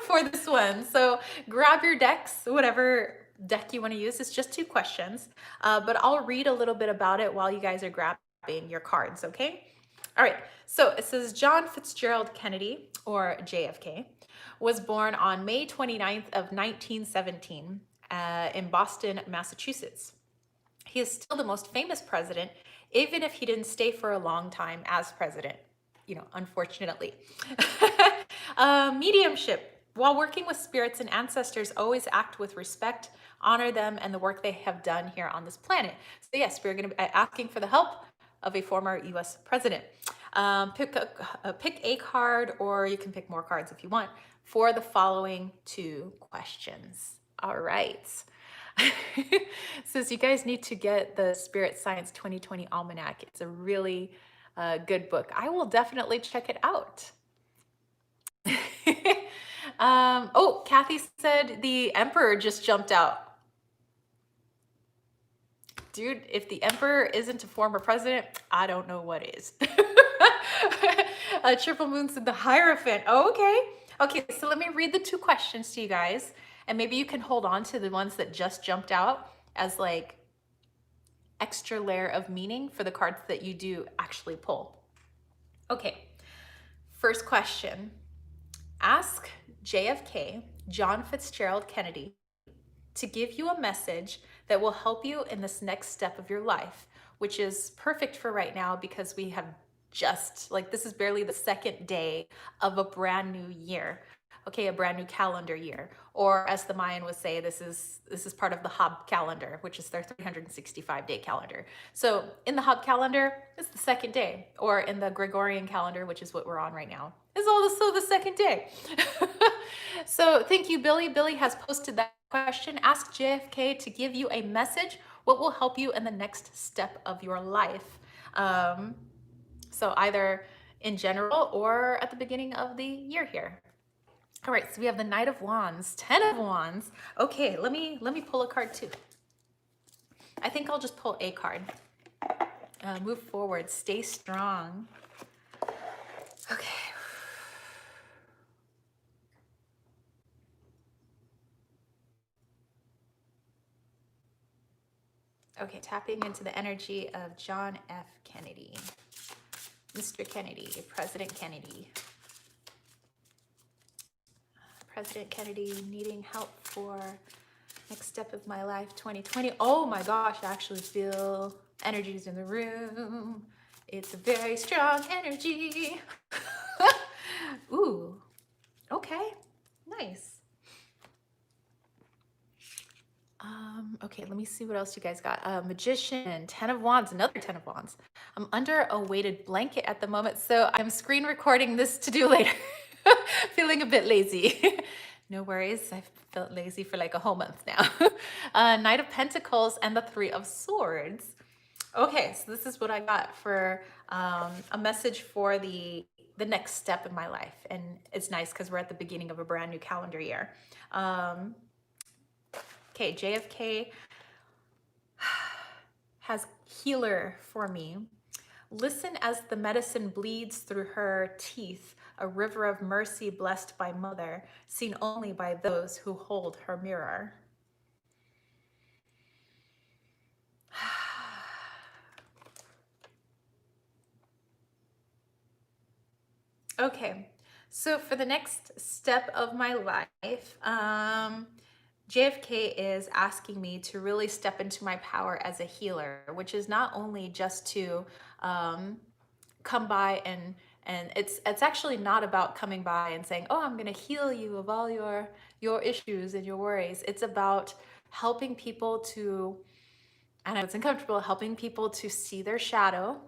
for this one. So grab your decks, whatever deck you want to use. It's just 2 questions, but I'll read a little bit about it while you guys are grabbing your cards, okay? All right, so it says John Fitzgerald Kennedy, or JFK, was born on May 29th of 1917 in Boston, Massachusetts. He is still the most famous president, even if he didn't stay for a long time as president, unfortunately. Mediumship. While working with spirits and ancestors, always act with respect, honor them and the work they have done here on this planet. So yes, we're going to be asking for the help of a former US president. Pick a card, or you can pick more cards if you want, for the following 2 questions. All right. Says you guys need to get the Spirit Science 2020 Almanac. It's a really good book. I will definitely check it out. Oh, Kathy said the Emperor just jumped out. Dude, if the Emperor isn't a former president, I don't know what is. Triple Moon said the Hierophant. Oh, okay. Okay, so let me read the 2 questions to you guys, and maybe you can hold on to the ones that just jumped out as like extra layer of meaning for the cards that you do actually pull. Okay, first question. Ask JFK, John Fitzgerald Kennedy, to give you a message that will help you in this next step of your life, which is perfect for right now because we have just, this is barely the 2nd day of a brand new year. Okay, a brand new calendar year. Or as the Mayan would say, this is part of the Hab calendar, which is their 365-day calendar. So in the Hab calendar, it's the 2nd day. Or in the Gregorian calendar, which is what we're on right now, is also the 2nd day. So thank you, Billy. Billy has posted that question. Ask JFK to give you a message. What will help you in the next step of your life? So either in general or at the beginning of the year here. All right, so we have the Knight of Wands, 10 of Wands. Okay, let me pull a card too. I think I'll just pull a card. Move forward, stay strong. Okay. Okay, tapping into the energy of John F. Kennedy. Mr. Kennedy, President Kennedy. President Kennedy needing help for next step of my life, 2020. Oh my gosh, I actually feel energies in the room. It's a very strong energy. Ooh, okay, nice. Okay, let me see what else you guys got. Magician, 10 of Wands, another 10 of Wands. I'm under a weighted blanket at the moment, so I'm screen recording this to do later. Feeling a bit lazy. No worries, I've felt lazy for like a whole month now. Knight of Pentacles and the 3 of Swords. Okay, so this is what I got for a message for the next step in my life. And it's nice because we're at the beginning of a brand new calendar year. Okay, JFK has healer for me. Listen as the medicine bleeds through her teeth, a river of mercy blessed by mother, seen only by those who hold her mirror. Okay, so for the next step of my life, JFK is asking me to really step into my power as a healer, which is not only just to come by And it's actually not about coming by and saying, "Oh, I'm going to heal you of all your issues and your worries." It's about helping people to, I know it's uncomfortable, helping people to see their shadow,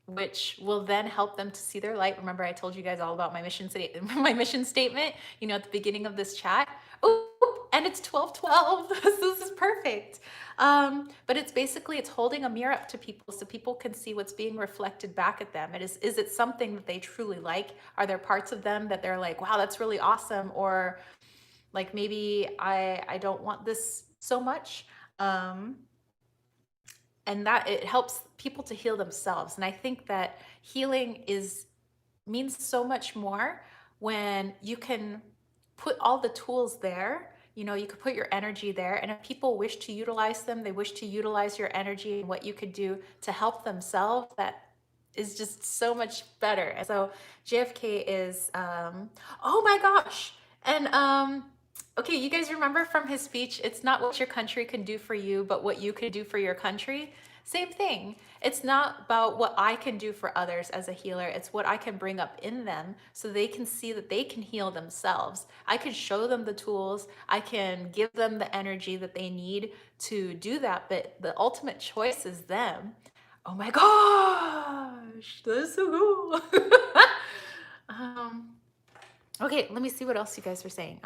which will then help them to see their light. Remember, I told you guys all about my mission my mission statement, at the beginning of this chat. Oh, and it's 12:12. This is perfect. But it's basically, it's holding a mirror up to people so people can see what's being reflected back at them. Is it something that they truly like? Are there parts of them that they're like, wow, that's really awesome? Or like, maybe I don't want this so much. And that it helps people to heal themselves. And I think that healing means so much more when you can put all the tools there. You could put your energy there, and if people wish to utilize them, they wish to utilize your energy and what you could do to help themselves. That is just so much better. And so JFK is, oh my gosh. And okay, you guys remember from his speech, it's not what your country can do for you, but what you can do for your country. Same thing. It's not about what I can do for others as a healer. It's what I can bring up in them so they can see that they can heal themselves. I can show them the tools. I can give them the energy that they need to do that. But the ultimate choice is them. Oh my gosh, that's so cool. Okay, let me see what else you guys are saying.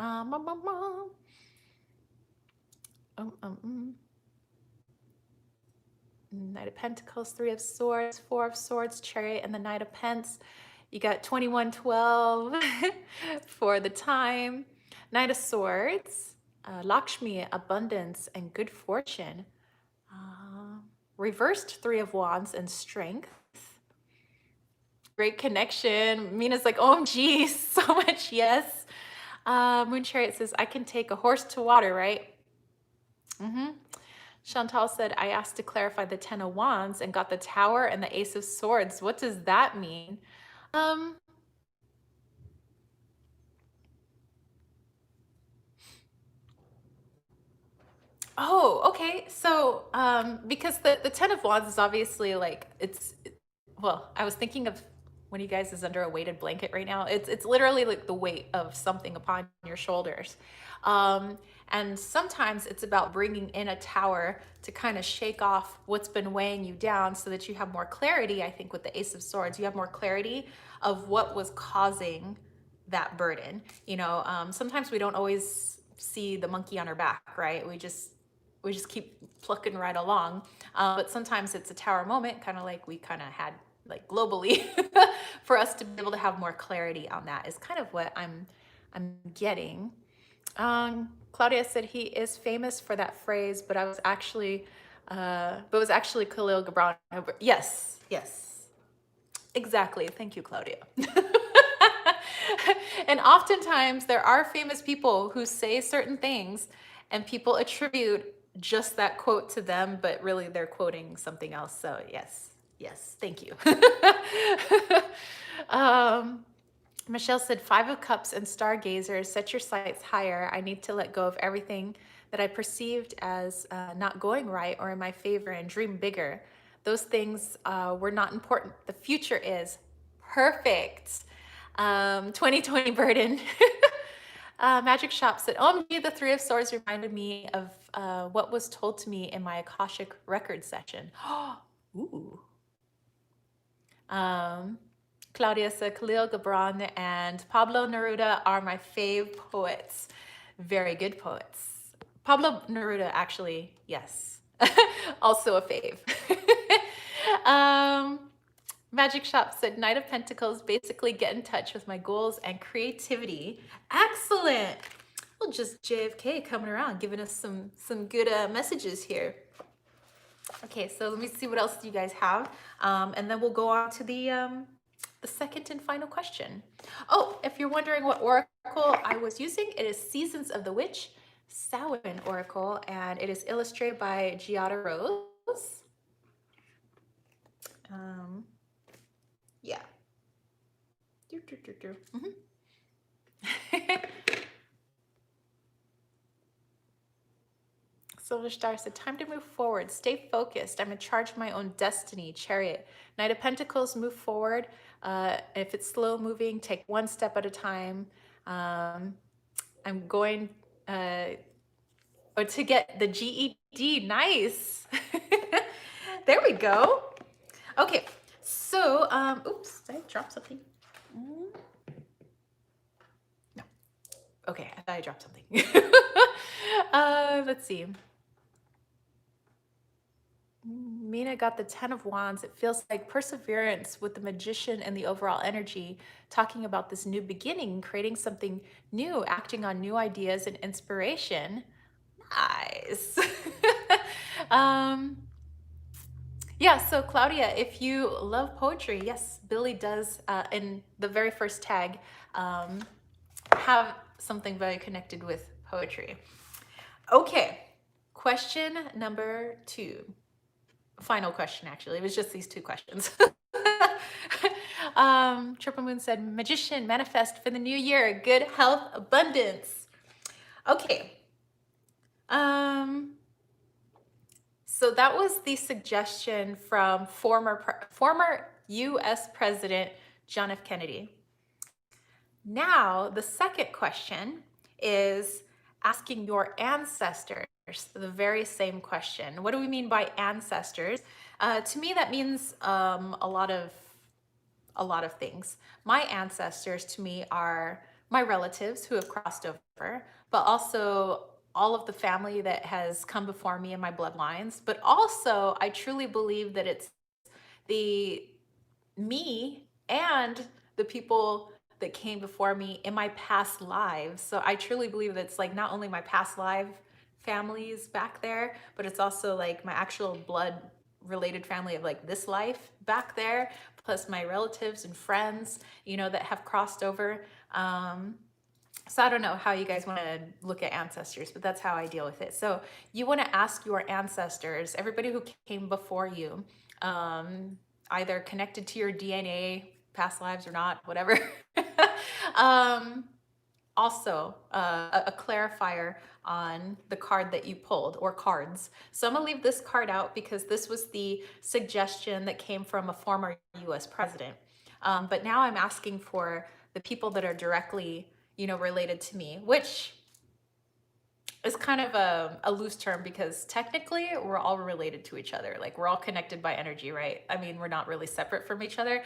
Knight of Pentacles, Three of Swords, Four of Swords, Chariot, and the Knight of Pence. You got 2112 for the time. Knight of Swords, Lakshmi, abundance and good fortune. Reversed Three of Wands and strength. Great connection. Mina's like, OMG, so much yes. Moon Chariot says, I can take a horse to water, right? Chantal said, I asked to clarify the Ten of Wands and got the Tower and the Ace of Swords. What does that mean? Oh, okay. So, because the Ten of Wands is obviously like, well, I was thinking of when you guys is under a weighted blanket right now. It's literally like the weight of something upon your shoulders. And sometimes it's about bringing in a tower to kind of shake off what's been weighing you down so that you have more clarity. I think with the Ace of Swords, you have more clarity of what was causing that burden. Sometimes we don't always see the monkey on our back, right? We just keep plucking right along. But sometimes it's a tower moment, kind of like we kind of had like globally for us to be able to have more clarity on that is kind of what I'm getting. Claudia said he is famous for that phrase, but it was actually Khalil Gibran. Yes, exactly. Thank you, Claudia. And oftentimes there are famous people who say certain things and people attribute just that quote to them, but really they're quoting something else. So yes, thank you. Michelle said, Five of Cups and Stargazer, set your sights higher. I need to let go of everything that I perceived as not going right or in my favor and dream bigger. Those things were not important. The future is perfect. 2020 burden. Magic Shop said, OMG, the Three of Swords reminded me of what was told to me in my Akashic record session. Ooh. Claudia said, Khalil Gibran and Pablo Neruda are my fave poets. Very good poets. Pablo Neruda, actually, yes. Also a fave. Magic Shop said, Knight of Pentacles, basically get in touch with my goals and creativity. Excellent. Well, just JFK coming around, giving us some good messages here. Okay, so let me see what else you guys have. And then we'll go on to the second and final question. Oh, if you're wondering what oracle I was using, it is Seasons of the Witch, Samhain Oracle, and it is illustrated by Giada Rose. Yeah. Silver Star said, time to move forward. Stay focused. I'm in charge of my own destiny. Chariot. Knight of Pentacles, move forward. If it's slow moving, take one step at a time. I'm going to get the GED. Nice. There we go. Okay. So, oops, did I drop something? No. Okay, I thought I dropped something. Let's see. Mina got the 10 of Wands. It feels like perseverance with the Magician and the overall energy, talking about this new beginning, creating something new, acting on new ideas and inspiration. Nice. Yeah, so Claudia, if you love poetry, yes, Billy does, in the very first tag, have something very connected with poetry. Okay, question number 2. Final question, actually. It was just these 2 questions. Triple Moon said, Magician, manifest for the new year, good health, abundance. Okay. So that was the suggestion from former US President John F. Kennedy. Now, the second question is asking your ancestors the very same question. What do we mean by ancestors? To me, that means a lot of things. My ancestors to me are my relatives who have crossed over, but also all of the family that has come before me in my bloodlines. But also, I truly believe that it's me and the people that came before me in my past lives. So I truly believe that it's like not only my past life families back there, but it's also like my actual blood related family of like this life back there, plus my relatives and friends, that have crossed over. So I don't know how you guys want to look at ancestors, but that's how I deal with it. So you want to ask your ancestors, everybody who came before you, either connected to your DNA, past lives or not, whatever. Also, a clarifier on the card that you pulled, or cards. So I'm gonna leave this card out because this was the suggestion that came from a former US president. But now I'm asking for the people that are directly, related to me, which is kind of a loose term because technically we're all related to each other. Like, we're all connected by energy, right? I mean, we're not really separate from each other,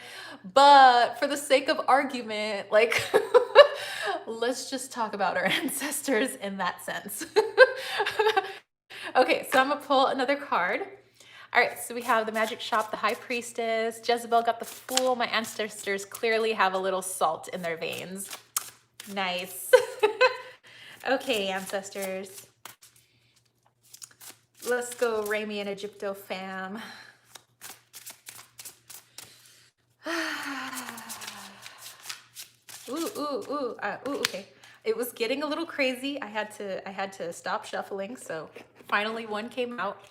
but for the sake of argument, like, let's just talk about our ancestors in that sense. Okay, so I'm gonna pull another card. All right, so we have the Magic Shop, the High Priestess, Jezebel got the Fool. My ancestors clearly have a little salt in their veins. Nice. Okay, ancestors. Let's go Rami and Egypto fam. Ooh, okay. It was getting a little crazy. I had to stop shuffling, so finally one came out.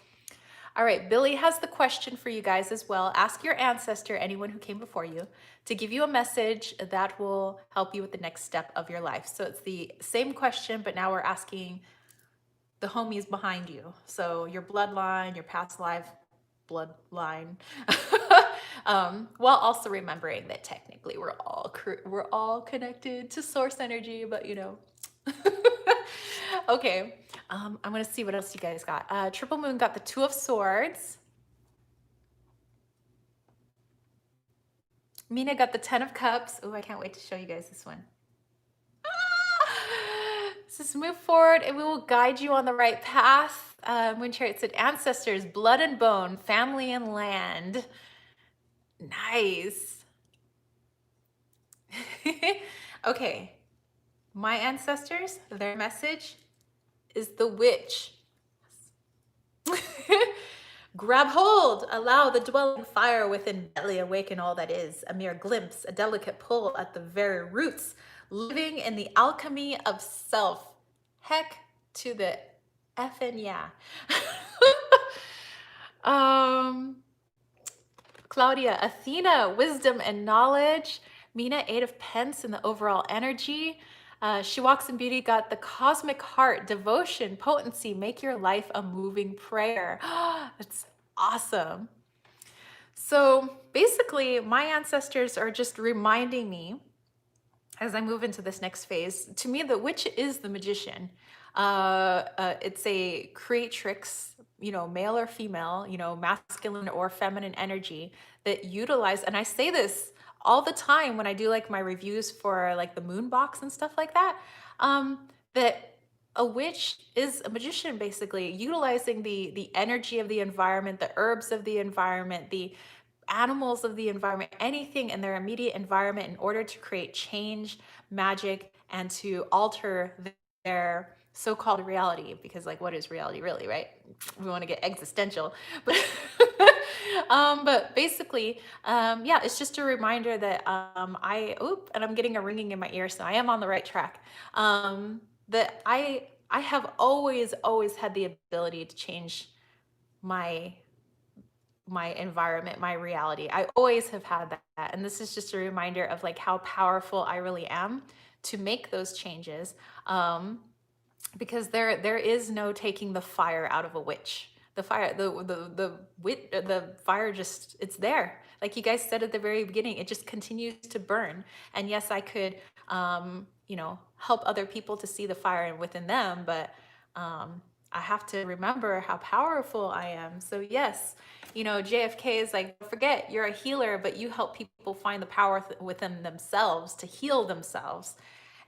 All right, Billy has the question for you guys as well. Ask your ancestor, anyone who came before you, to give you a message that will help you with the next step of your life. So it's the same question, but now we're asking the homies behind you. So your bloodline, your past life bloodline, while also remembering that technically we're all connected to source energy, but Okay, I'm gonna see what else you guys got. Triple Moon got the 2 of Swords. Mina got the 10 of Cups. Oh, I can't wait to show you guys this one. Says move forward and we will guide you on the right path. Moon Chariot said ancestors, blood and bone, family and land. Nice. Okay, my ancestors, their message is the witch. Grab hold, allow the dwelling fire within belly awaken all that is, a mere glimpse, a delicate pull at the very roots, living in the alchemy of self. Heck to the effing yeah. Claudia, Athena, wisdom and knowledge. Mina, 8 of Pence in the overall energy. She Walks in Beauty got the cosmic heart, devotion, potency, make your life a moving prayer. That's awesome. So basically, my ancestors are just reminding me as I move into this next phase. To me, the witch is the magician. It's a creatrix, male or female, masculine or feminine energy that utilize, and I say this all the time when I do like my reviews for like the moon box and stuff like that, that a witch is a magician, basically utilizing the energy of the environment, the herbs of the environment, the animals of the environment, anything in their immediate environment in order to create change, magic, and to alter their so-called reality. Because like, what is reality really, right? We want to get existential, but but basically, yeah, it's just a reminder that and I'm getting a ringing in my ear, so I am on the right track. That I have always had the ability to change my environment, my reality. I always have had that. And this is just a reminder of like how powerful I really am to make those changes. Because there is no taking the fire out of a witch. The fire, the fire just, it's there. Like you guys said at the very beginning, it just continues to burn. And yes, I could, help other people to see the fire within them, but I have to remember how powerful I am. So yes, JFK is like, don't forget, you're a healer, but you help people find the power within themselves to heal themselves.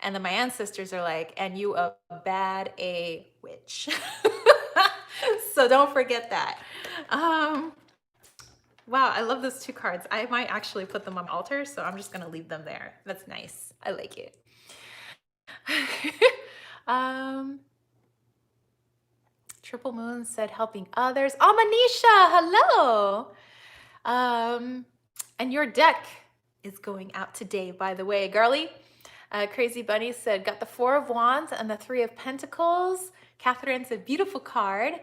And then my ancestors are like, and you a bad a witch. So don't forget that. Wow, I love those two cards. I might actually put them on altar, so I'm just gonna leave them there. That's nice. I like it. Triple Moon said helping others. Oh, Manisha, hello. And your deck is going out today, by the way, girly. Crazy Bunny said, got the Four of Wands and the Three of Pentacles. Catherine said, beautiful card.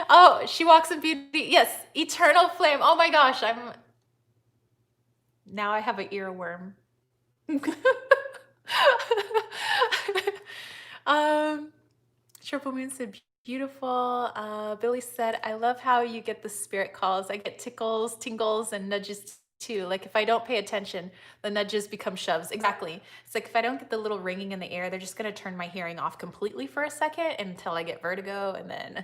Oh, She Walks in Beauty. Yes, Eternal Flame. Oh my gosh, now I have an earworm. Triple Moon said, beautiful. Billy said, I love how you get the spirit calls. I get tickles, tingles, and nudges too. Like if I don't pay attention, the nudges become shoves. Exactly. It's like if I don't get the little ringing in the air, they're just going to turn my hearing off completely for a second until I get vertigo. And then,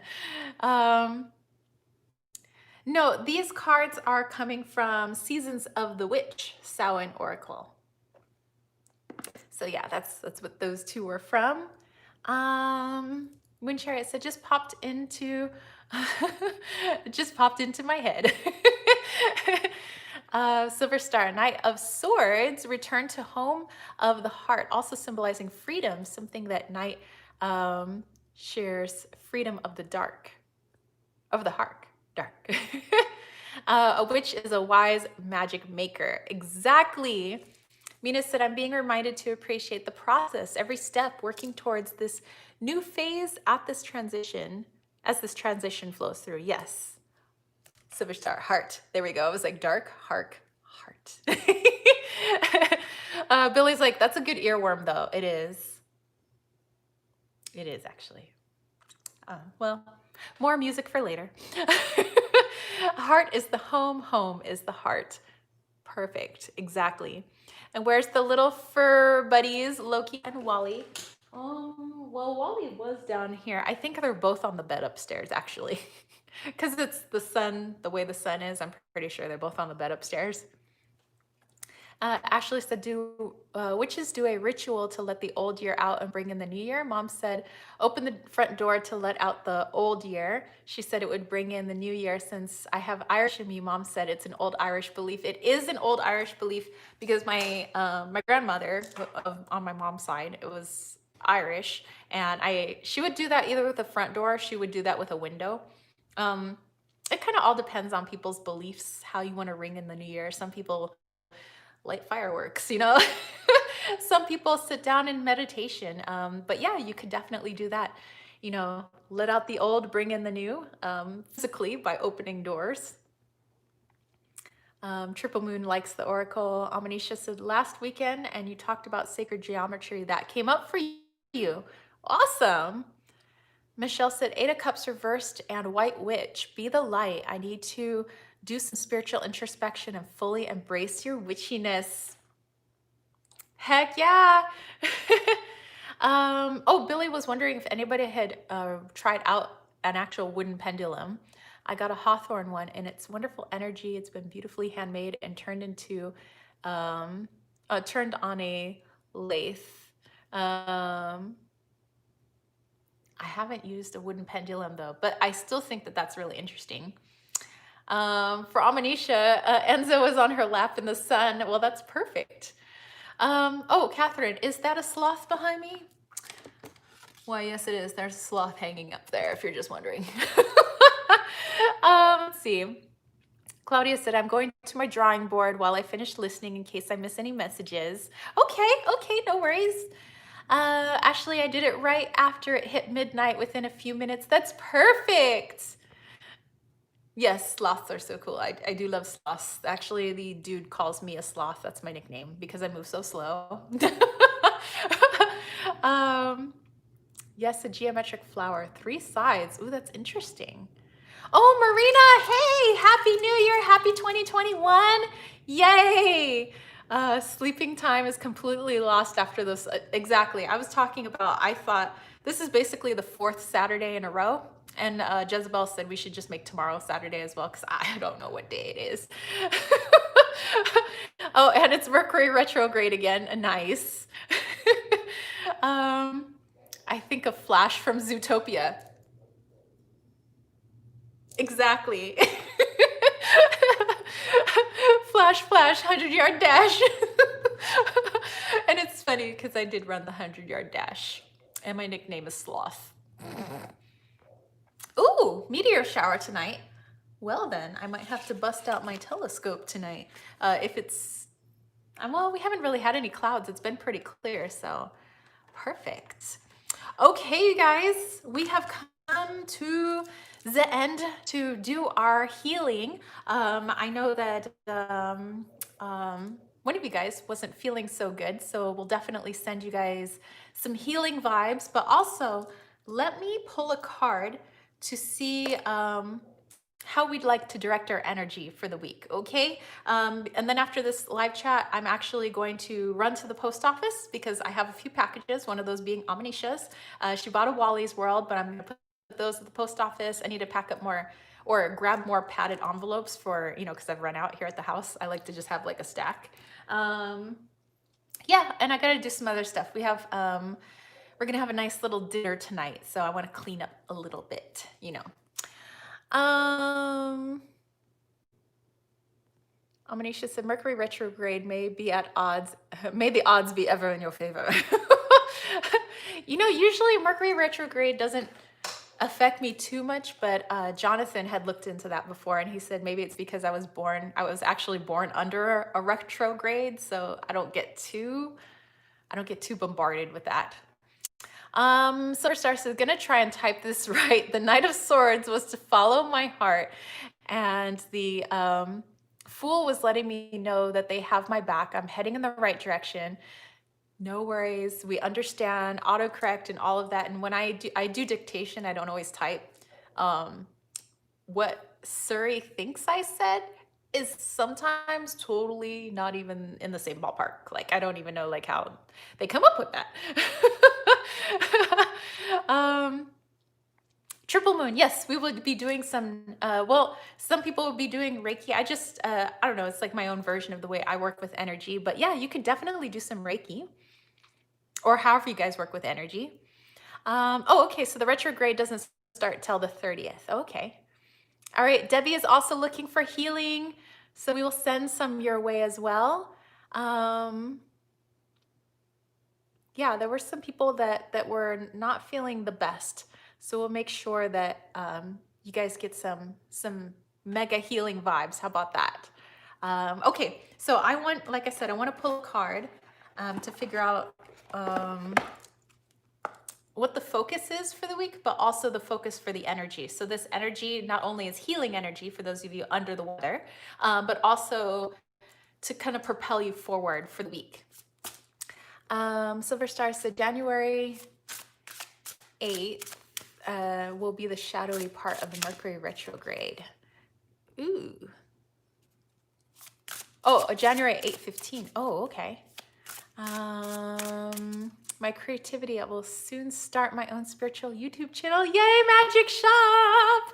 no, these cards are coming from Seasons of the Witch, Samhain Oracle. So yeah, that's what those two were from. Wind Chariot said just popped into my head. Silver Star, Knight of Swords, return to home of the heart, also symbolizing freedom, something that Knight shares freedom of the dark, of the heart, dark. A witch is a wise magic maker. Exactly. Mina said, I'm being reminded to appreciate the process, every step, working towards this new phase at this transition, as this transition flows through. Yes. Silver Star, heart. There we go. It was like dark, heart. Billy's like, that's a good earworm, though. It is. It is, actually. Well, more music for later. Heart is the home. Home is the heart. Perfect. Exactly. And where's the little fur buddies, Loki and Wally? Well, Wally was down here. I think they're both on the bed upstairs, actually. Because it's the sun, the way the sun is, I'm pretty sure they're both on the bed upstairs. Ashley said, witches do a ritual to let the old year out and bring in the new year? Mom said, open the front door to let out the old year. She said it would bring in the new year. Since I have Irish in me, Mom said it's an old Irish belief. It is an old Irish belief because my grandmother on my mom's side, it was Irish, and she would do that either with the front door, she would do that with a window. It kind of all depends on people's beliefs, how you want to ring in the new year. Some people light fireworks, Some people sit down in meditation. But yeah, you could definitely do that. Let out the old, bring in the new, physically by opening doors. Triple Moon likes the Oracle. Amanisha said, last weekend, and you talked about sacred geometry. That came up for you. Awesome. Michelle said, Eight of Cups reversed and White Witch. Be the light. I need to do some spiritual introspection and fully embrace your witchiness. Heck yeah. Oh, Billy was wondering if anybody had tried out an actual wooden pendulum. I got a hawthorn one, and it's wonderful energy. It's been beautifully handmade and turned into, turned on a lathe. I haven't used a wooden pendulum though, but I still think that that's really interesting. For Amanisha, Enzo was on her lap in the sun. Well, that's perfect. Oh, Catherine, is that a sloth behind me? Why, yes, it is. There's a sloth hanging up there, if you're just wondering. Let's see. Claudia said, I'm going to my drawing board while I finish listening in case I miss any messages. Okay, no worries. Ashley, I did it right after it hit midnight within a few minutes. That's perfect. Yes, sloths are so cool. I do love sloths. Actually, the dude calls me a sloth. That's my nickname because I move so slow. Yes, a geometric flower, 3 sides. Ooh, that's interesting. Oh, Marina, hey, Happy New Year, happy 2021. Yay. Sleeping time is completely lost after this. Exactly. I was talking about, I thought this is basically the 4th Saturday in a row. And Jezebel said we should just make tomorrow Saturday as well, because I don't know what day it is. Oh, and it's Mercury retrograde again. Nice. I think of Flash from Zootopia. Exactly. Flash, 100-yard dash. And it's funny because I did run the 100-yard dash. And my nickname is Sloth. Ooh, meteor shower tonight. Well then, I might have to bust out my telescope tonight. If it's, well, we haven't really had any clouds. It's been pretty clear, so perfect. Okay, you guys, we have come to the end to do our healing. I know that one of you guys wasn't feeling so good, so we'll definitely send you guys some healing vibes, but also let me pull a card to see how we'd like to direct our energy for the week, okay? And then after this live chat, I'm actually going to run to the post office because I have a few packages, one of those being Amanisha's. She bought a Wally's World, but I'm gonna put those at the post office. I need to pack up more or grab more padded envelopes for, because I've run out here at the house. I like to just have like a stack. Yeah, and I gotta do some other stuff. We have, we're gonna have a nice little dinner tonight, so I wanna clean up a little bit, Amanisha said Mercury retrograde may be at odds. May the odds be ever in your favor. Usually Mercury retrograde doesn't affect me too much, but Jonathan had looked into that before, and he said maybe it's because I was actually born under a retrograde, so I don't get too bombarded with that. Superstar says, gonna try and type this right. The Knight of Swords was to follow my heart, and the Fool was letting me know that they have my back. I'm heading in the right direction. No worries. We understand autocorrect and all of that. And when I do dictation, I don't always type. What Surrey thinks I said is sometimes totally not even in the same ballpark. Like, I don't even know like how they come up with that. Triple Moon, yes, we would be doing some, some people would be doing Reiki. I don't know, it's like my own version of the way I work with energy. But yeah, you could definitely do some Reiki or however you guys work with energy. Okay, so the retrograde doesn't start till the 30th. Okay. All right, Debbie is also looking for healing, so we will send some your way as well. Yeah, there were some people that were not feeling the best. So we'll make sure that you guys get some mega healing vibes. How about that? Okay, so like I said, I want to pull a card to figure out what the focus is for the week, but also the focus for the energy. So this energy not only is healing energy for those of you under the weather, but also to kind of propel you forward for the week. Silver Star said January 8th will be the shadowy part of the Mercury retrograde. Ooh. Oh, January 8/15. Oh, okay. My creativity, I will soon start my own spiritual YouTube channel. Yay, magic shop!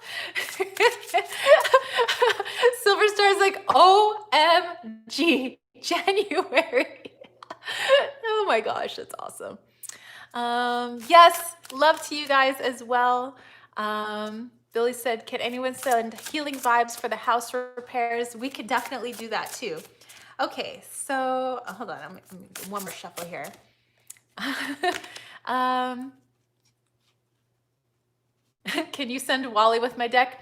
Silver Star's like, OMG, January. Oh my gosh, that's awesome. Yes, love to you guys as well. Billy said, can anyone send healing vibes for the house repairs? We could definitely do that too. Okay, so hold on, I'm one more shuffle here. Can you send Wally with my deck?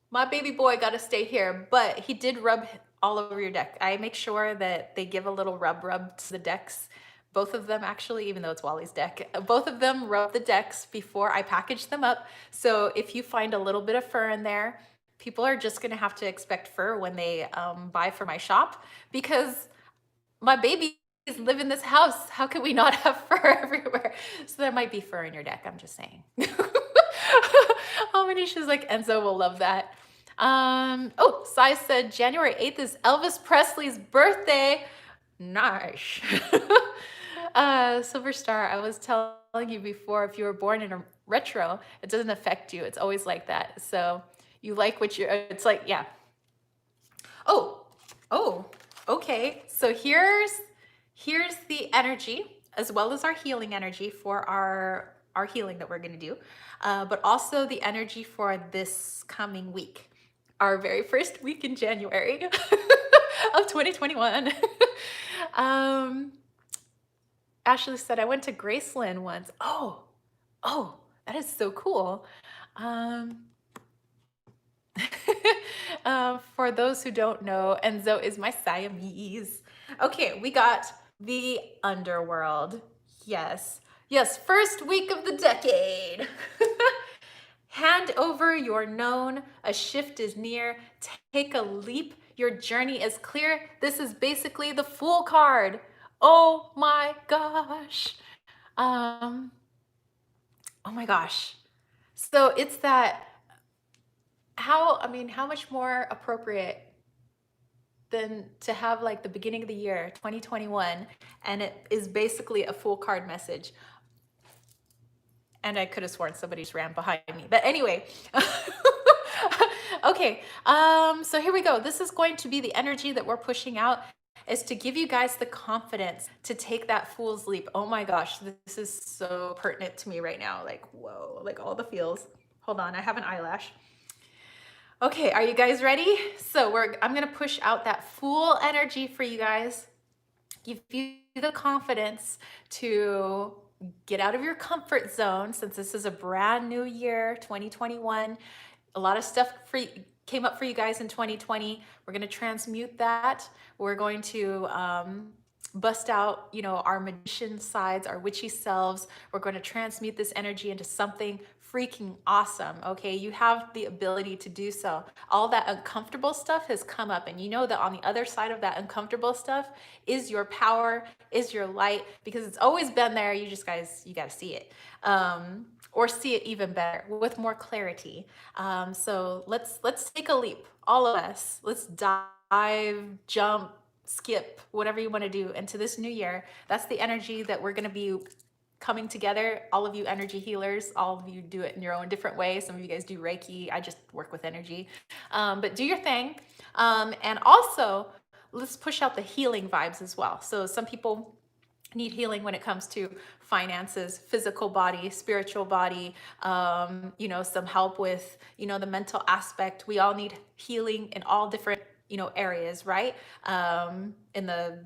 My baby boy got to stay here, but he did rub all over your deck. I make sure that they give a little rub to the decks. Both of them actually, even though it's Wally's deck, both of them rub the decks before I package them up. So if you find a little bit of fur in there, people are just gonna have to expect fur when they buy from my shop, because my babies live in this house. How can we not have fur everywhere? So there might be fur in your deck, I'm just saying. Oh, Manisha's like, Enzo will love that. Oh, Sai said January 8th is Elvis Presley's birthday. Nice. Silver Star, I was telling you before, if you were born in a retro, it doesn't affect you. It's always like that. So you like what you're, it's like, yeah. Oh, okay. So here's the energy, as well as our healing energy for our healing that we're going to do, but also the energy for this coming week, our very first week in January of 2021. Ashley said, I went to Graceland once. Oh, that is so cool. For those who don't know, Enzo is my Siamese. Okay, we got the underworld. Yes, first week of the decade. Hand over your known, a shift is near, take a leap, your journey is clear. This is basically the Fool card. Oh my gosh. Oh my gosh. So it's that, how much more appropriate than to have like the beginning of the year 2021, and it is basically a Fool card message. And I could have sworn somebody just ran behind me, but anyway. Okay, so here we go. This is going to be the energy that we're pushing out, is to give you guys the confidence to take that fool's leap. Oh my gosh, this is so pertinent to me right now. Like, whoa, like all the feels. Hold on, I have an eyelash. Okay, are you guys ready? So I'm gonna push out that Fool energy for you guys. Give you the confidence to get out of your comfort zone, since this is a brand new year, 2021. A lot of stuff came up for you guys in 2020. We're going to transmute that. We're going to bust out, our magician sides, our witchy selves. We're going to transmute this energy into something freaking awesome. Okay, you have the ability to do so. All that uncomfortable stuff has come up, and you know that on the other side of that uncomfortable stuff is your power, is your light, because it's always been there. You got to see it, or see it even better with more clarity. So let's take a leap, all of us. Let's dive, jump, skip, whatever you want to do into this new year. That's the energy that we're going to be coming together. All of you energy healers, all of you do it in your own different way. Some of you guys do Reiki. I just work with energy, but do your thing. And also let's push out the healing vibes as well. So some people need healing when it comes to finances, physical body, spiritual body, some help with, the mental aspect. We all need healing in all different, areas, right? In the,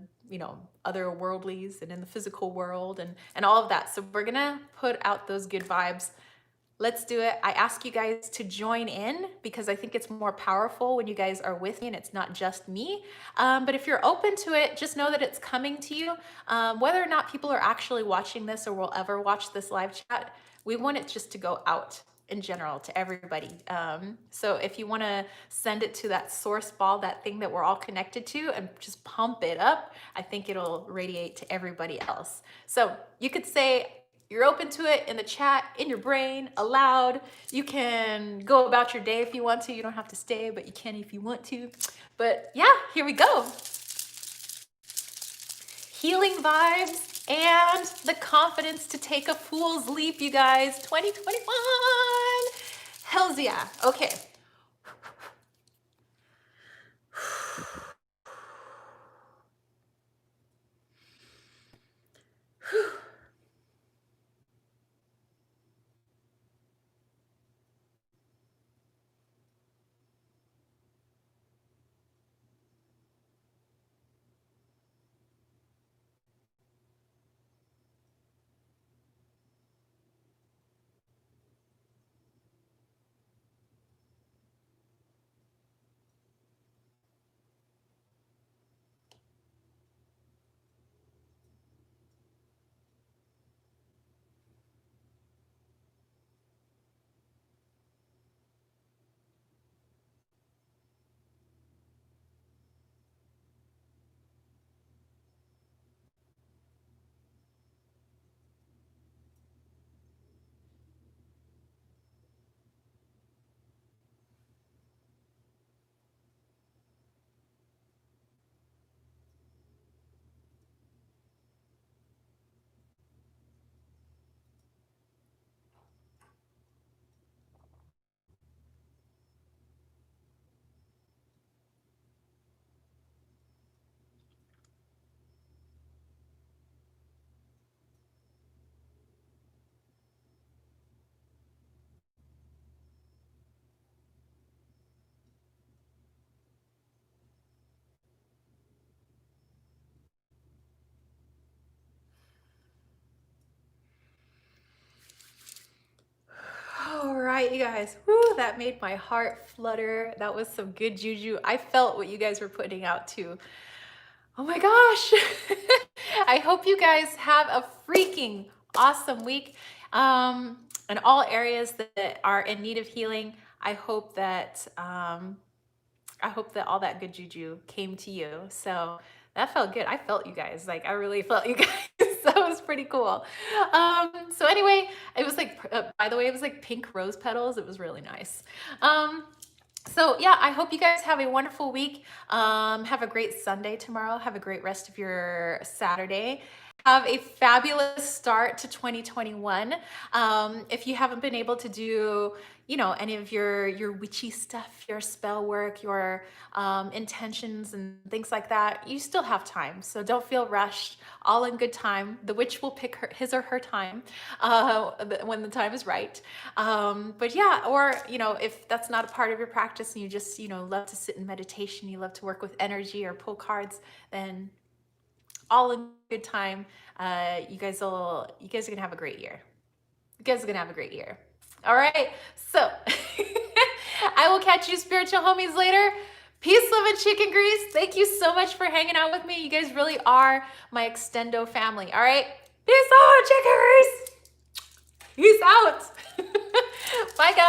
other worldlies and in the physical world and all of that. So we're gonna put out those good vibes Let's do it. I ask you guys to join in because I think it's more powerful when you guys are with me and it's not just me. But if you're open to it, just know that it's coming to you. Whether or not people are actually watching this or will ever watch this live chat, we want it just to go out in general to everybody. So if you want to send it to that source ball, that thing that we're all connected to, and just pump it up, I think it'll radiate to everybody else. So you could say, you're open to it in the chat, in your brain, aloud. You can go about your day if you want to. You don't have to stay, but you can if you want to. But yeah, here we go. Healing vibes and the confidence to take a fool's leap, you guys. 2021. Hells yeah. Okay. All right, you guys. Woo, that made my heart flutter. That was some good juju. I felt what you guys were putting out too. Oh my gosh. I hope you guys have a freaking awesome week. In all areas that are in need of healing, I hope that all that good juju came to you. So that felt good. I felt you guys. Like I really felt you guys. That was pretty cool. So anyway, it was like, by the way, it was like pink rose petals. It was really nice. So yeah, I hope you guys have a wonderful week. Have a great Sunday tomorrow. Have a great rest of your Saturday. Have a fabulous start to 2021. If you haven't been able to do, any of your witchy stuff, your spell work, your intentions and things like that, you still have time. So don't feel rushed. All in good time. The witch will pick his or her time when the time is right. But yeah, or if that's not a part of your practice and you just love to sit in meditation, you love to work with energy or pull cards, then all in good time. You guys are gonna have a great year. You guys are gonna have a great year. All right, so I will catch you spiritual homies later. Peace, love, and chicken grease. Thank you so much for hanging out with me. You guys really are my extendo family. All right, peace out, chicken grease. Peace out. Bye, guys.